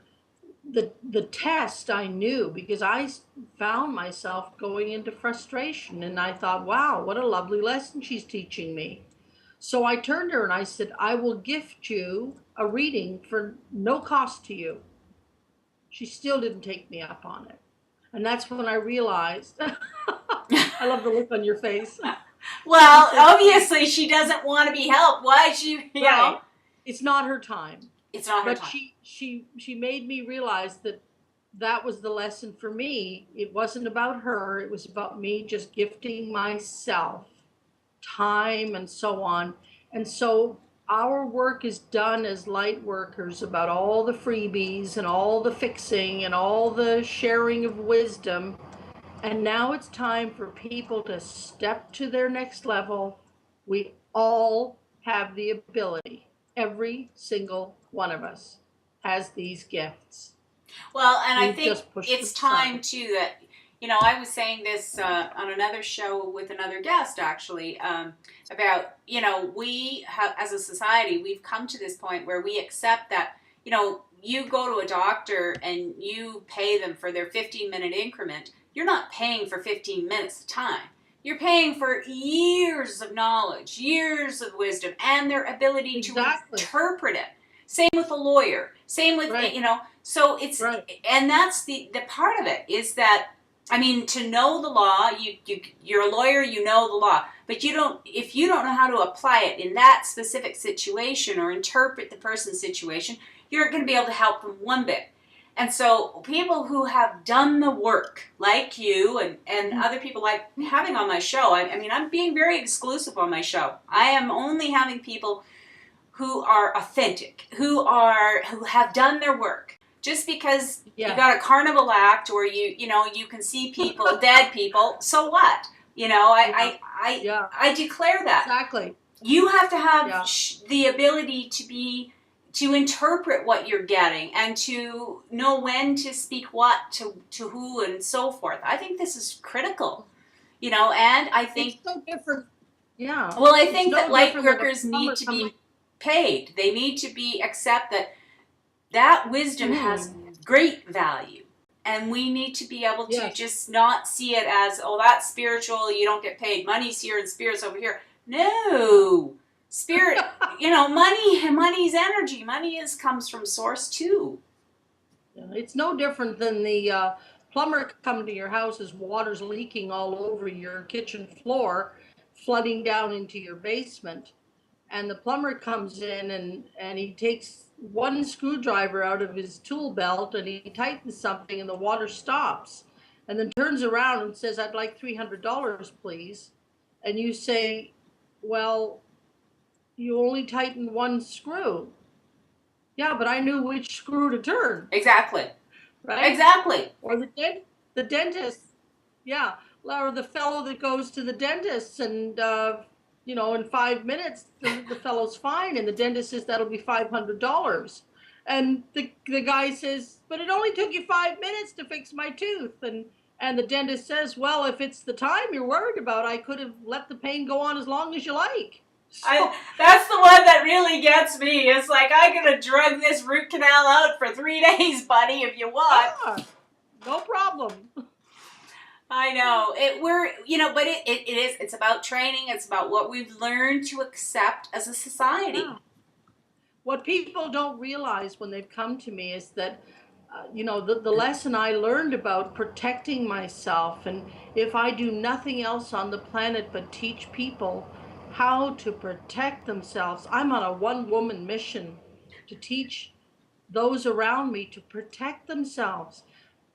the test I knew, because I found myself going into frustration, and I thought, wow, what a lovely lesson she's teaching me. So I turned to her and I said, I will gift you a reading for no cost to you. She still didn't take me up on it. And that's when I realized, I love the look on your face. Well, obviously she doesn't want to be helped. Why is she, you know? It's not her time. It's not her But time. she made me realize that that was the lesson for me. It wasn't about her. It was about me just gifting myself time and so on. And so our work is done as light workers about all the freebies and all the fixing and all the sharing of wisdom. And now it's time for people to step to their next level. We all have the ability. Every single one of us has these gifts. Well, and I We've think just pushed it's them aside. time too that, you know, I was saying this on another show with another guest actually about, you know, we have, as a society, we've come to this point where we accept that, you know, you go to a doctor and you pay them for their 15-minute increment. You're not paying for 15 minutes of time. You're paying for years of knowledge, years of wisdom, and their ability Exactly. to interpret it. Same with a lawyer. Same with, Right. you know, so it's, Right. and that's the part of it is that, I mean, to know the law, you're a lawyer, you know the law, but if you don't know how to apply it in that specific situation or interpret the person's situation, you're going to be able to help them one bit. And so people who have done the work, like you and other people like having on my show, I mean, I'm being very exclusive on my show. I am only having people who are authentic, who have done their work. Just because you got a carnival act or you can see people, dead people, so what? You know, I declare that. Exactly. You have to have the ability to interpret what you're getting and to know when to speak what to who and so forth. I think this is critical, you know, and I think it's so different. Yeah. Well, I think that light workers need to be paid. They need to accept that wisdom has great value. And we need to be able to just not see it as, oh, that's spiritual, you don't get paid. Money's here and spirit's over here. No. Spirit, you know, money's energy. Money comes from source too. It's no different than the plumber coming to your house as water's leaking all over your kitchen floor, flooding down into your basement. And the plumber comes in and he takes one screwdriver out of his tool belt and he tightens something and the water stops. And then turns around and says, I'd like $300, please. And you say, well, you only tightened one screw. Yeah, but I knew which screw to turn. Exactly. Right? Exactly. Or the dentist, or the fellow that goes to the dentist and, in 5 minutes, the fellow's fine, and the dentist says that'll be $500. And the guy says, but it only took you 5 minutes to fix my tooth. And the dentist says, well, if it's the time you're worried about, I could have let the pain go on as long as you like. That's the one that really gets me. It's like, I could have drug this root canal out for 3 days, buddy, if you want. Yeah, no problem. I know. But it's about training. It's about what we've learned to accept as a society. Yeah. What people don't realize when they've come to me is that, the lesson I learned about protecting myself, and if I do nothing else on the planet but teach people how to protect themselves, I'm on a one-woman mission to teach those around me to protect themselves,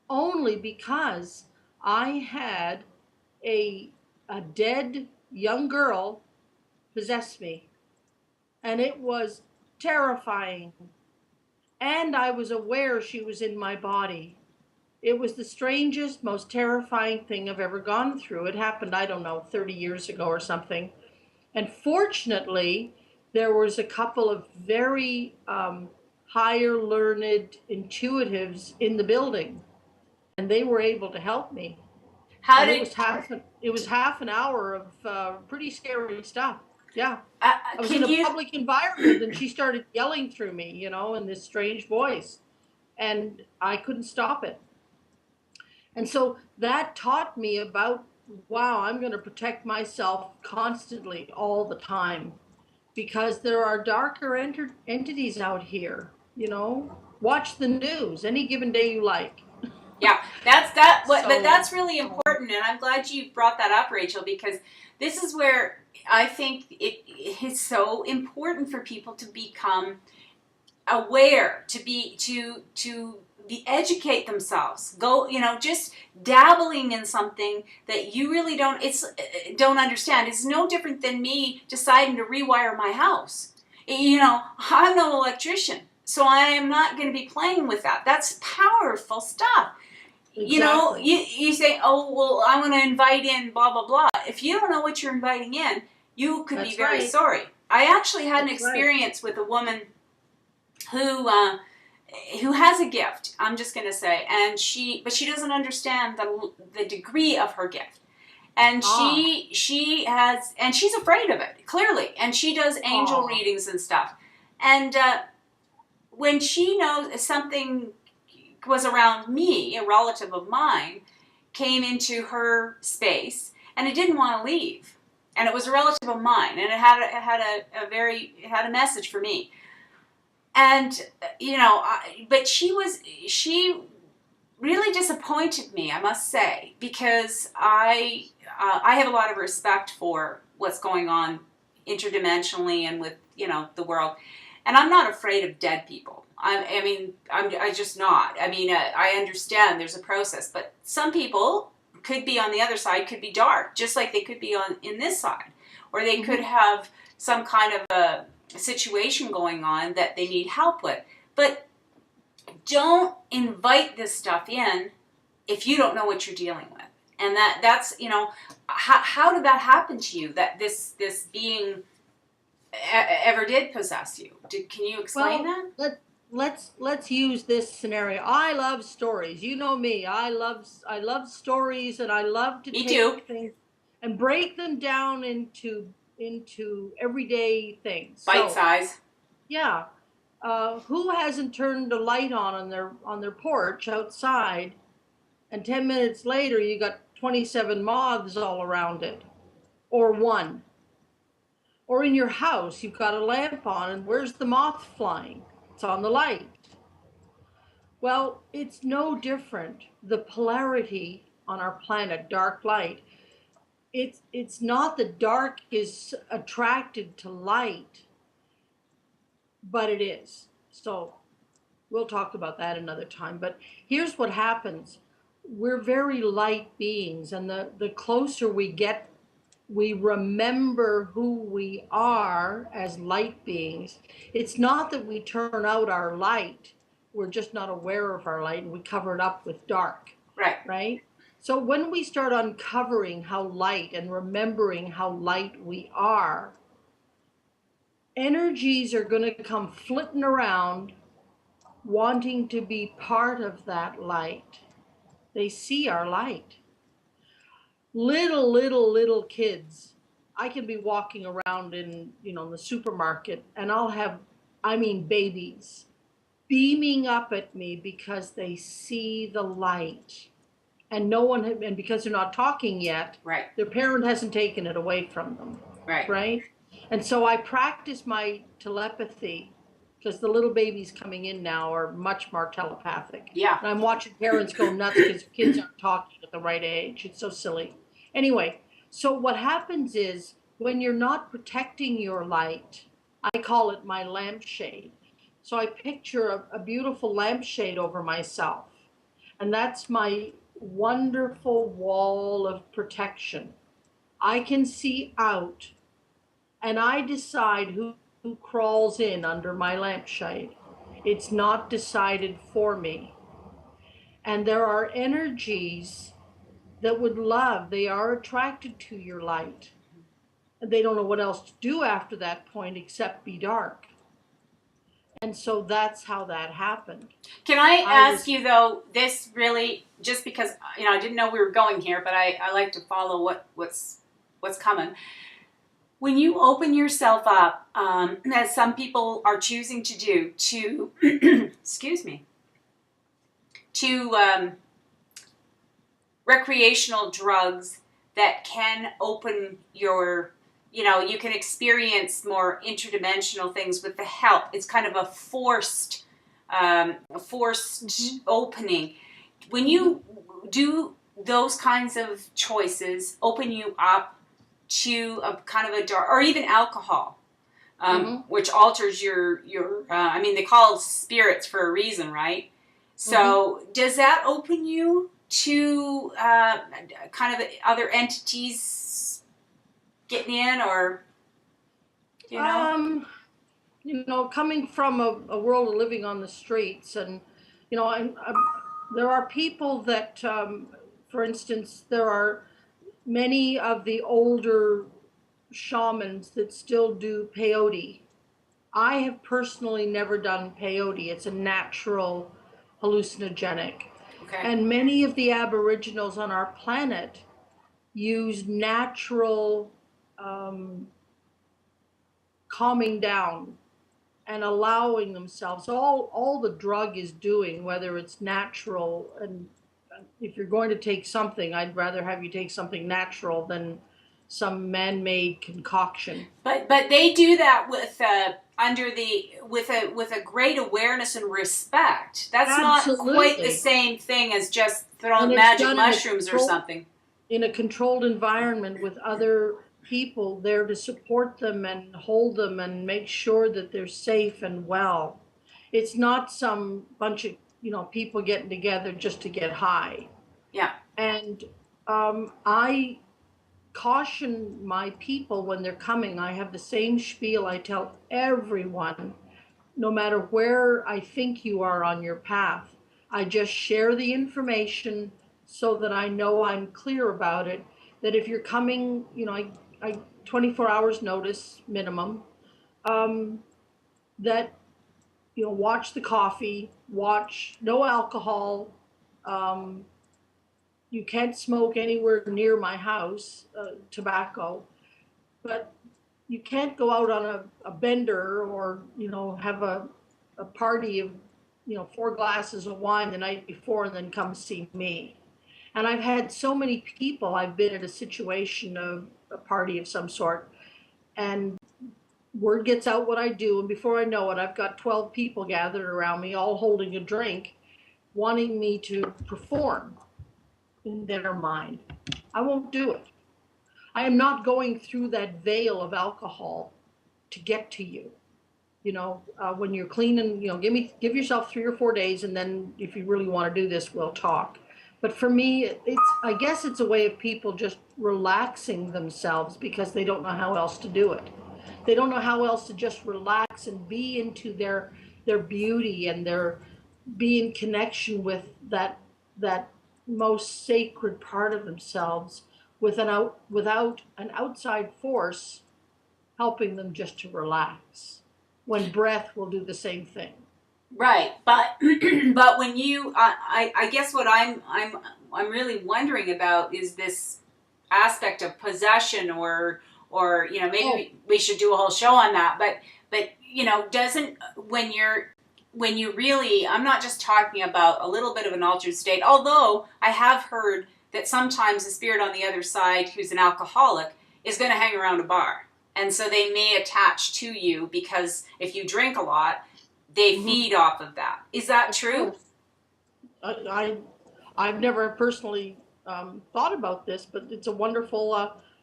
only because I had a dead young girl possess me, and it was terrifying. And I was aware she was in my body. It was the strangest, most terrifying thing I've ever gone through. It happened, I don't know, 30 years ago or something. And fortunately, there was a couple of very higher learned intuitives in the building, and they were able to help me. It was half an hour of pretty scary stuff. Yeah. I was in Can a you? public environment and she started yelling through me, you know, in this strange voice. And I couldn't stop it. And so that taught me about, wow, I'm going to protect myself constantly all the time because there are darker entities out here, you know. Watch the news any given day you like. Yeah, that's that. But So, that's really important, and I'm glad you brought that up, Rachel, because this is where I think it is so important for people to become aware, to educate themselves. Go, just dabbling in something that you really don't understand. It's no different than me deciding to rewire my house. I'm no electrician, so I am not going to be playing with that. That's powerful stuff. exactly. You say, oh, well, I want to invite in blah, blah, blah. If you don't know what you're inviting in, you could be That's very right. sorry. I actually had an That's right. experience with a woman who has a gift, I'm just going to say, but she doesn't understand the degree of her gift. And and she's afraid of it, clearly. And she does angel readings and stuff. And when she knows something was around me, a relative of mine, came into her space, and it didn't want to leave. And it was a relative of mine, and it had a message for me. And but she really disappointed me, I must say, because I have a lot of respect for what's going on interdimensionally and with the world, and I'm not afraid of dead people. I'm just not. I understand there's a process, but some people could be on the other side, could be dark, just like they could be in this side, or they could have some kind of a situation going on that they need help with. But don't invite this stuff in if you don't know what you're dealing with. And that's how did that happen to you, that this being ever did possess you? Can you explain that? Let's use this scenario. I love stories. You know me. I love stories, and I love to take things and break them down into everyday things. Bite size. Yeah. Who hasn't turned a light on their porch outside, and 10 minutes later you got 27 moths all around it, or one? Or in your house, you've got a lamp on, and where's the moth flying? It's on the light. Well, it's no different. The polarity on our planet, dark light, it's not that dark is attracted to light, but it is. So we'll talk about that another time. But here's what happens. We're very light beings, and the closer we get, we remember who we are as light beings. It's not that we turn out our light. We're just not aware of our light, and we cover it up with dark. Right? So when we start uncovering how light and remembering how light we are, energies are going to come flitting around wanting to be part of that light. They see our light. Little kids. I can be walking around in the supermarket, and I'll have, babies beaming up at me because they see the light, and and because they're not talking yet, their parent hasn't taken it away from them, right? And so I practice my telepathy, because the little babies coming in now are much more telepathic. Yeah. And I'm watching parents go nuts because kids aren't talking at the right age. It's so silly. Anyway, so what happens is, when you're not protecting your light, I call it my lampshade. So I picture a beautiful lampshade over myself, and that's my wonderful wall of protection. I can see out, and I decide who crawls in under my lampshade. It's not decided for me. And there are energies that they are attracted to your light. And they don't know what else to do after that point except be dark. And so that's how that happened. Can I ask you, though, this really, just because, I didn't know we were going here, but I like to follow what's coming. When you open yourself up, as some people are choosing to do, to, excuse me, to recreational drugs that can open your, you can experience more interdimensional things with the help. It's kind of a forced opening. When you do those kinds of choices, open you up to a kind of a dark, or even alcohol, which alters your I mean, they call it spirits for a reason, right? So does that open you to kind of other entities getting in, or coming from a world of living on the streets, and there are people that, for instance, there are many of the older shamans that still do peyote. I have personally never done peyote. It's a natural hallucinogenic. Okay. And many of the Aboriginals on our planet use natural calming down and allowing themselves. All the drug is doing, whether it's natural, and if you're going to take something, I'd rather have you take something natural than some man-made concoction. But they do that with with a great awareness and respect. That's Absolutely. Not quite the same thing as just throwing And it's magic done mushrooms or something. In a controlled environment with other people there to support them and hold them and make sure that they're safe and well. It's not some bunch of people getting together just to get high. Yeah. And I caution my people when they're coming. I have the same spiel I tell everyone, no matter where I think you are on your path. I just share the information so that I know I'm clear about it, that if you're coming, I 24 hours notice minimum, that, watch the coffee, watch no alcohol. You can't smoke anywhere near my house, tobacco, but you can't go out on a bender or, have a party of, 4 glasses of wine the night before and then come see me. And I've had so many people, I've been in a situation of a party of some sort, and word gets out what I do, and before I know it, I've got 12 people gathered around me, all holding a drink, wanting me to perform in their mind. I won't do it. I am not going through that veil of alcohol to get to you. When you're clean, and give yourself 3 or 4 days, and then if you really want to do this, we'll talk. But for me, I guess it's a way of people just relaxing themselves because they don't know how else to do it. They don't know how else to just relax and be into their beauty, and be in connection with that most sacred part of themselves, without an outside force helping them just to relax, when breath will do the same thing. Right, but but when you, I guess what I'm really wondering about is this aspect of possession, or maybe we should do a whole show on that. But doesn't, when you really, I'm not just talking about a little bit of an altered state. Although I have heard that sometimes the spirit on the other side, who's an alcoholic, is going to hang around a bar, and so they may attach to you because if you drink a lot, they feed off of that. Is that true? I've never personally thought about this, but it's a wonderful.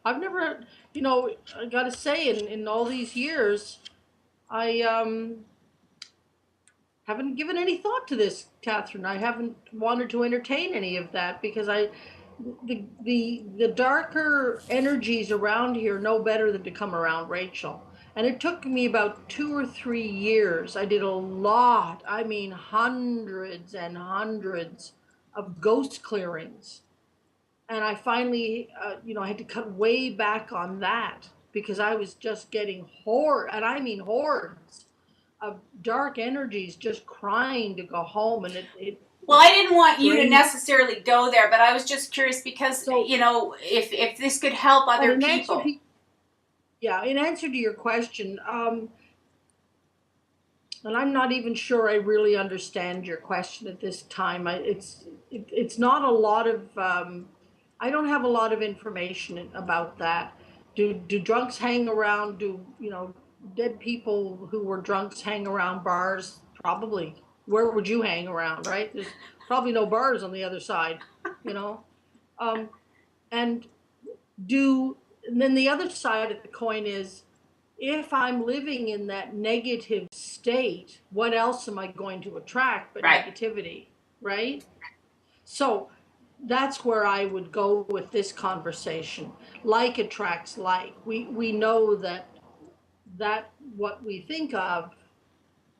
I've never, I got to say, in all these years, I haven't given any thought to this, Catherine. I haven't wanted to entertain any of that because the darker energies around here know better than to come around Rachel. And it took me about 2 or 3 years. I did a lot, I mean hundreds and hundreds of ghost clearings. And I finally, I had to cut way back on that because I was just getting hordes of dark energies just crying to go home. And well, I didn't want you to necessarily go there, but I was just curious because, if this could help other people. Yeah, in answer to your question, and I'm not even sure I really understand your question at this time. It's not a lot of. I don't have a lot of information about that. Do drunks hang around? Do dead people who were drunks hang around bars? Probably. Where would you hang around? Right? There's probably no bars on the other side. You know, um, and and then the other side of the coin is, if I'm living in that negative state, what else am I going to attract but Right. negativity, right? So that's where I would go with this conversation. Like attracts like. We know that what we think of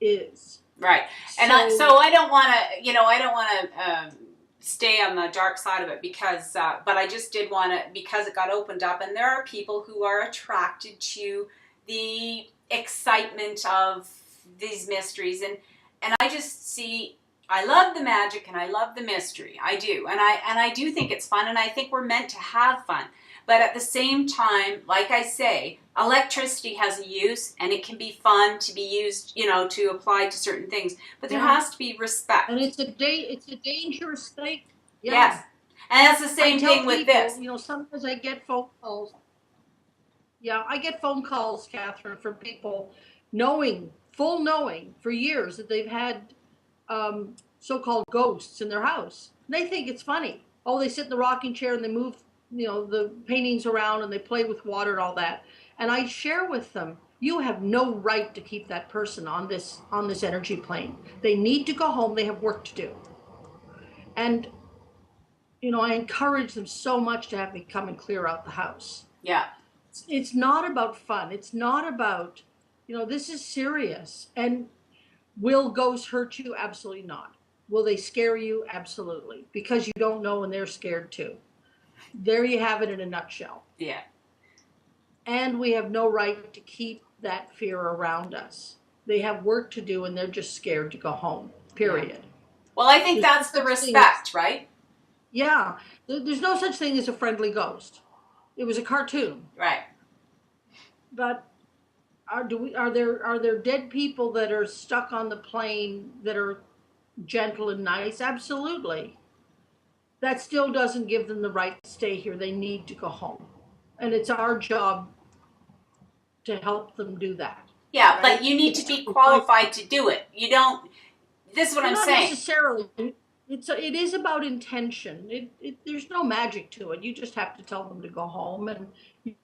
is. Right. And so I don't want to, I don't want to stay on the dark side of it because, but I just did want to, because it got opened up, and there are people who are attracted to the excitement of these mysteries, and I just see, I love the magic and I love the mystery. I do. And I do think it's fun, and I think we're meant to have fun. But at the same time, like I say, electricity has a use, and it can be fun to be used, to apply to certain things. But there has to be respect. And it's a dangerous thing. Yeah. Yes. And that's the same thing with this. Sometimes I get phone calls. Yeah, I get phone calls, Catherine, from people full knowing for years that they've had so-called ghosts in their house. They think it's funny. Oh, they sit in the rocking chair and they move, the paintings around and they play with water and all that. And I share with them, you have no right to keep that person on this energy plane. They need to go home. They have work to do. And, I encourage them so much to have me come and clear out the house. Yeah. It's not about fun. It's not about, this is serious. And will ghosts hurt you? Absolutely not. Will they scare you? Absolutely. Because you don't know and they're scared too. There you have it in a nutshell. Yeah. And we have no right to keep that fear around us. They have work to do and they're just scared to go home, period. Yeah. Well, I think that's the respect, right? Yeah. There's no such thing as a friendly ghost. It was a cartoon. Right. But are there dead people that are stuck on the plane that are gentle and nice? Absolutely. That still doesn't give them the right to stay here. They need to go home. And it's our job to help them do that. Yeah, right? But you need to be qualified to do it. You don't, this is what I'm saying. Not necessarily. It is about intention. There's no magic to it. You just have to tell them to go home, and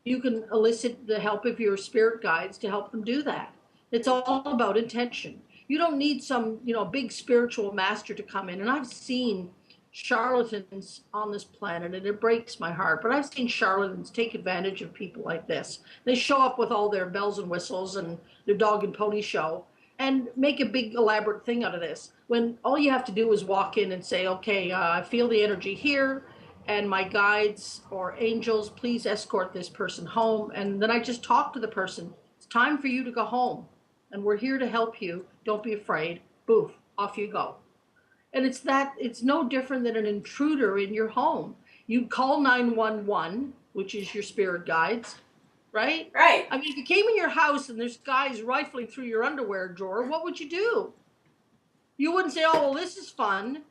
you can elicit the help of your spirit guides to help them do that. It's all about intention. You don't need some, big spiritual master to come in. And I've seen charlatans on this planet, and it breaks my heart, but I've seen charlatans take advantage of people like this. They show up with all their bells and whistles and their dog and pony show and make a big elaborate thing out of this, when all you have to do is walk in and say, okay, I feel the energy here, and my guides or angels, please escort this person home. And then I just talk to the person. It's time for you to go home, and we're here to help you. Don't be afraid. Boof, off you go. And it's no different than an intruder in your home. You call 911, which is your spirit guides, right? Right. I mean, if you came in your house and there's guys rifling through your underwear drawer, what would you do? You wouldn't say, oh, well, this is fun.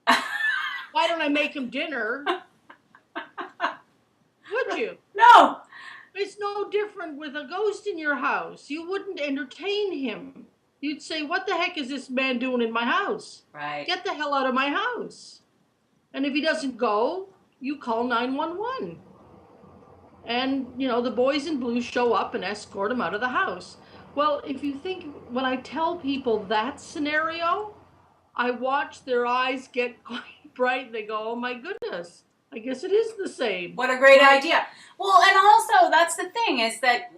Why don't I make him dinner? Would you? No. It's no different with a ghost in your house. You wouldn't entertain him. You'd say, what the heck is this man doing in my house? Right. Get the hell out of my house. And if he doesn't go, you call 911. And, the boys in blue show up and escort him out of the house. Well, if you think, when I tell people that scenario, I watch their eyes get quite bright. They go, oh my goodness, I guess it is the same. What a great idea. Well, and also that's the thing, is that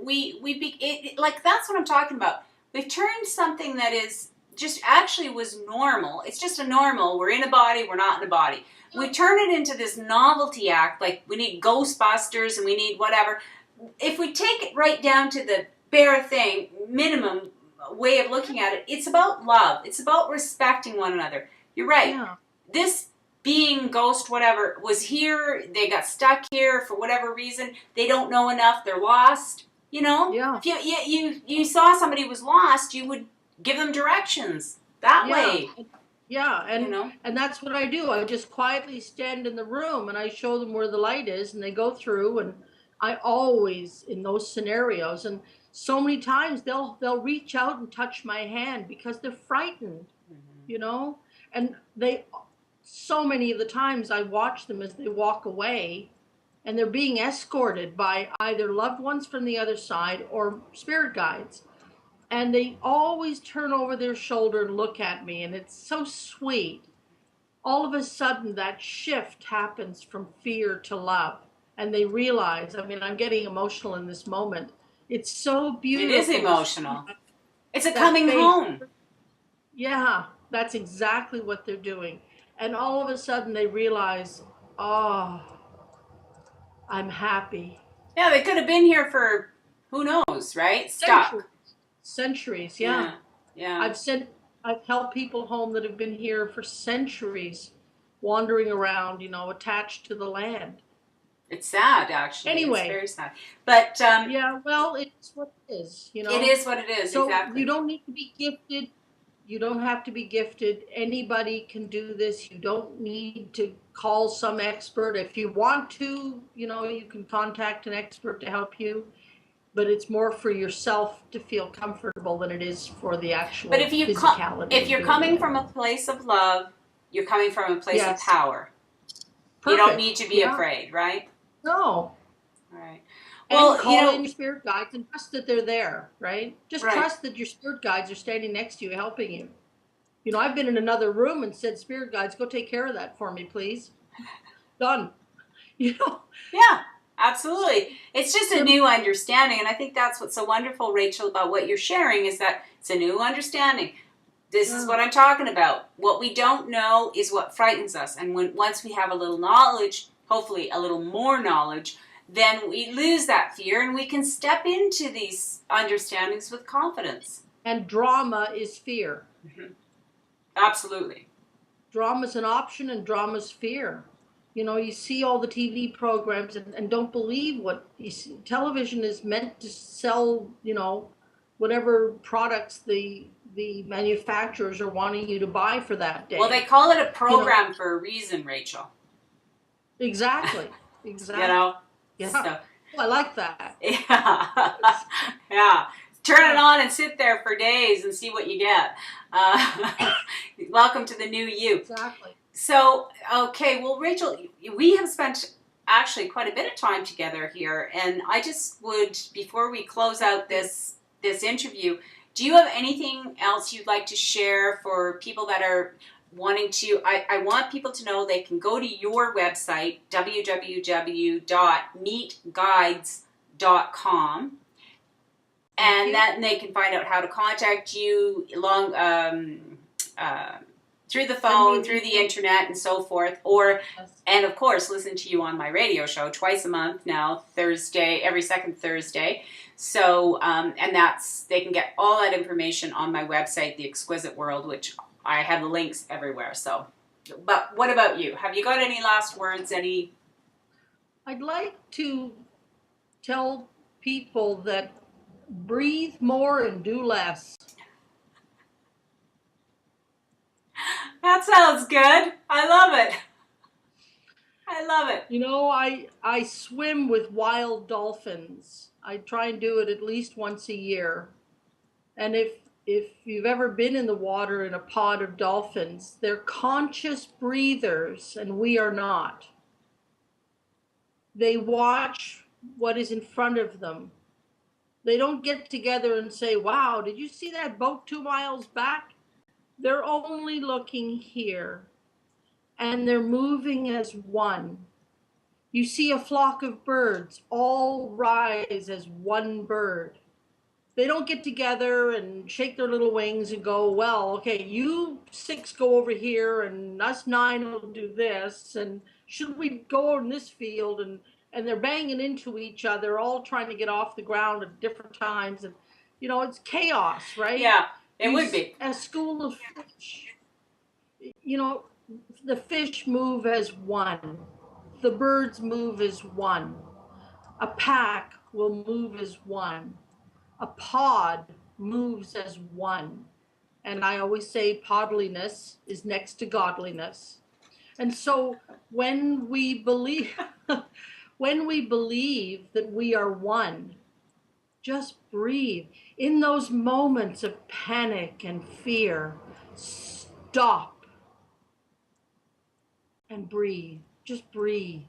that's what I'm talking about. We've turned something that is just actually was normal. It's just a normal. We're in a body. We're not in a body. We turn it into this novelty act. Like we need Ghostbusters and we need whatever. If we take it right down to the bare thing, minimum way of looking at it, it's about love. It's about respecting one another. You're right. Yeah. This being ghost, whatever, was here. They got stuck here for whatever reason. They don't know enough. They're lost. You know, Yeah. if you saw somebody was lost, you would give them directions that way. Yeah, You know, and that's what I do. I just quietly stand in the room and I show them where the light is, and they go through. And I always, in those scenarios, and so many times they'll reach out and touch my hand because they're frightened, you know. And they, so many of the times I watch them as they walk away, and they're being escorted by either loved ones from the other side or spirit guides, and they always turn over their shoulder and look at me, and it's so sweet. All of a sudden that shift happens from fear to love, and they realize, I mean, I'm getting emotional in this moment. It's so beautiful. it is emotional. It's a That coming faith. home. Yeah, that's exactly what they're doing. And all of a sudden they realize, oh, I'm happy. Yeah, they could have been here for who knows, right? Centuries. Stuck. Centuries, yeah. Yeah. I've helped people home that have been here for centuries, wandering around, you know, attached to the land. It's sad, actually. Anyway. It's very sad. But Yeah, well, it's what it is, you know. it is what it is, So exactly. you don't need to be gifted. You don't have to be gifted. Anybody can do this. You don't need to call some expert. If you want to, you know, you can contact an expert to help you. But it's more for yourself to feel comfortable than it is for the actual But if physicality. if you're coming from a place of love, you're coming from a place of Yes. power. Perfect. You don't need to be Yeah. afraid, right? No. All right. Well, Well, call in your spirit guides and trust that they're there, right? Just Right. trust that your spirit guides are standing next to you, helping you. You know, I've been in another room and said, spirit guides, go take care of that for me, please. Done. You know? Yeah, absolutely. It's just a new understanding, and I think that's what's so wonderful, Rachel, about what you're sharing is that it's a new understanding. This is what I'm talking about. What we don't know is what frightens us, and once we have a little knowledge, hopefully a little more knowledge, then we lose that fear and we can step into these understandings with confidence. And drama is fear. Mm-hmm. Absolutely. Drama's an option and drama's fear. You know, you see all the TV programs and don't believe what you see. Television is meant to sell, you know, whatever products the manufacturers are wanting you to buy for that day. Well, they call it a program for a reason, Rachel. Exactly. You know? Yeah. So, well, I like that. Yeah. Yeah. Turn it on and sit there for days and see what you get. Welcome to the new you. Exactly. So, okay, well, Rachel, we have spent actually quite a bit of time together here, and I just would, before we close out this interview, do you have anything else you'd like to share for people that are wanting to, I want people to know they can go to your website, www.meetguides.com, and then they can find out how to contact you through the phone, through the internet, and so forth, and of course, listen to you on my radio show twice a month now, every second Thursday. So, and they can get all that information on my website, The Exquisite World, which I have the links everywhere. So, but what about you? Have you got any last words? I'd like to tell people that breathe more and do less. That sounds good. I love it. I love it. You know, I swim with wild dolphins. I try and do it at least once a year. And if you've ever been in the water in a pod of dolphins, they're conscious breathers and we are not. They watch what is in front of them. They don't get together and say, wow, did you see that boat 2 miles back? They're only looking here, and they're moving as one. You see a flock of birds all rise as one bird. They don't get together and shake their little wings and go, well, okay, you 6 go over here and us 9 will do this, and should we go in this field? And they're banging into each other, all trying to get off the ground at different times. And, you know, it's chaos, right? Yeah, it would be. A school of fish. You know, the fish move as one. The birds move as one. A pack will move as one. A pod moves as one. And I always say podliness is next to godliness. And so when we believe when we believe that we are one, just breathe. In those moments of panic and fear, stop and breathe. Just breathe.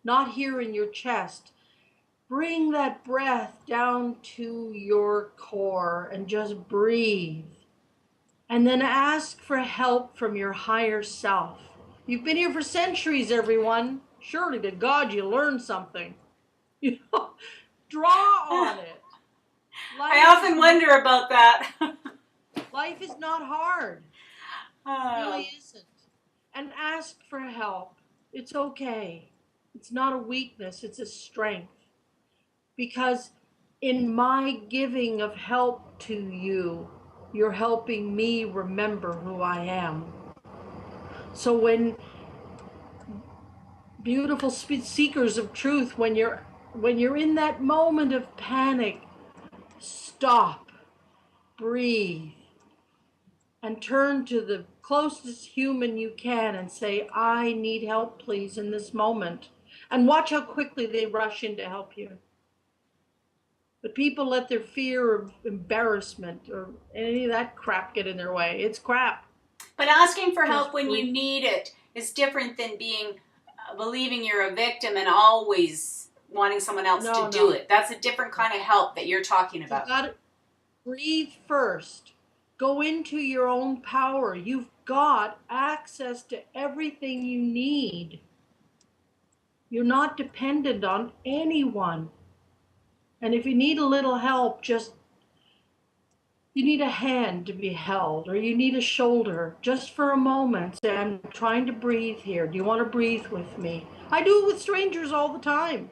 Not here in your chest. Bring that breath down to your core and just breathe. And then ask for help from your higher self. You've been here for centuries, everyone. Surely to God you learned something. You know, draw on it. I often wonder about that. Life is not hard. It really isn't. And ask for help. It's okay. It's not a weakness, it's a strength. Because in my giving of help to you, you're helping me remember who I am. So when beautiful seekers of truth, when you're in that moment of panic, stop, breathe, and turn to the closest human you can and say, I need help, please, in this moment. And watch how quickly they rush in to help you. But people let their fear of embarrassment or any of that crap get in their way. It's crap. But asking for help when you need it is different than believing you're a victim and always wanting someone else to do it. That's a different kind of help that you're talking about. You gotta breathe first. Go into your own power. You've got access to everything you need. You're not dependent on anyone. And if you need a little help, you need a hand to be held, or you need a shoulder just for a moment. Say, I'm trying to breathe here. Do you want to breathe with me? I do it with strangers all the time.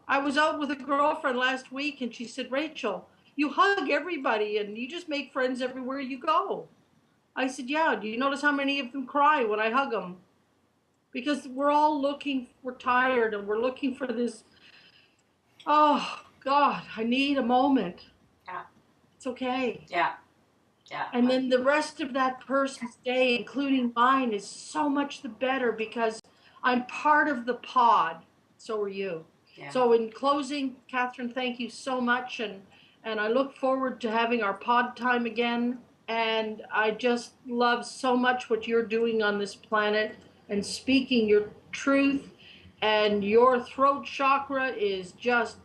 I was out with a girlfriend last week and she said, Rachel, you hug everybody and you just make friends everywhere you go. I said, yeah, do you notice how many of them cry when I hug them? Because we're tired and we're looking for this, oh God, I need a moment. Yeah. It's okay. Yeah. Yeah. And then the rest of that person's day, including mine, is so much the better because I'm part of the pod. So are you. Yeah. So in closing, Catherine, thank you so much. And I look forward to having our pod time again. And I just love so much what you're doing on this planet and speaking your truth. And your throat chakra is just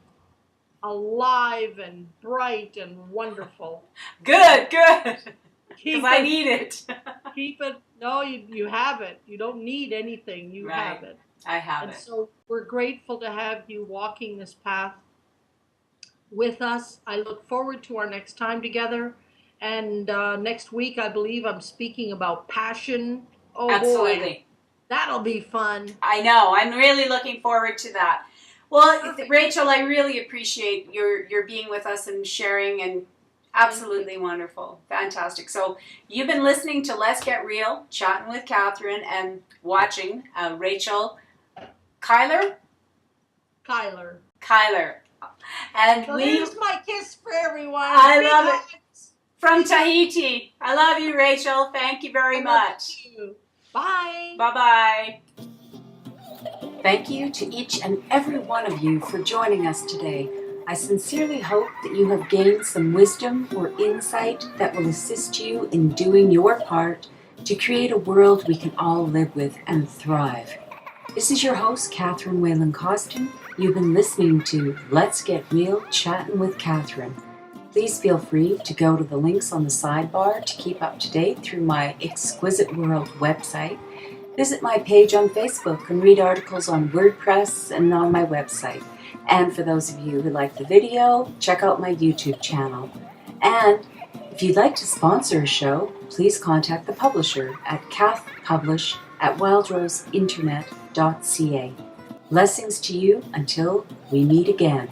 alive and bright and wonderful. Good. Because I need it. Keep it. No, you have it. You don't need anything. You have it. I have it. And so we're grateful to have you walking this path with us. I look forward to our next time together. And next week, I believe I'm speaking about passion. Oh, absolutely. Boy, that'll be fun. I know. I'm really looking forward to that. Well, perfect. Rachel, I really appreciate your being with us and sharing, and absolutely wonderful. Fantastic. So you've been listening to Let's Get Real, chatting with Catherine, and watching Rachel Cuyler. And so here's my kiss for everyone. I love it. From Tahiti. I love you, Rachel. Thank you very much. You. Bye. Bye-bye. Thank you to each and every one of you for joining us today. I sincerely hope that you have gained some wisdom or insight that will assist you in doing your part to create a world we can all live with and thrive. This is your host, Catherine Whalen Costin. You've been listening to Let's Get Real, Chattin' with Catherine. Please feel free to go to the links on the sidebar to keep up to date through my Exquisite World website. Visit my page on Facebook and read articles on WordPress and on my website. And for those of you who like the video, check out my YouTube channel. And if you'd like to sponsor a show, please contact the publisher at cathpublish@wildroseinternet.ca. Blessings to you until we meet again.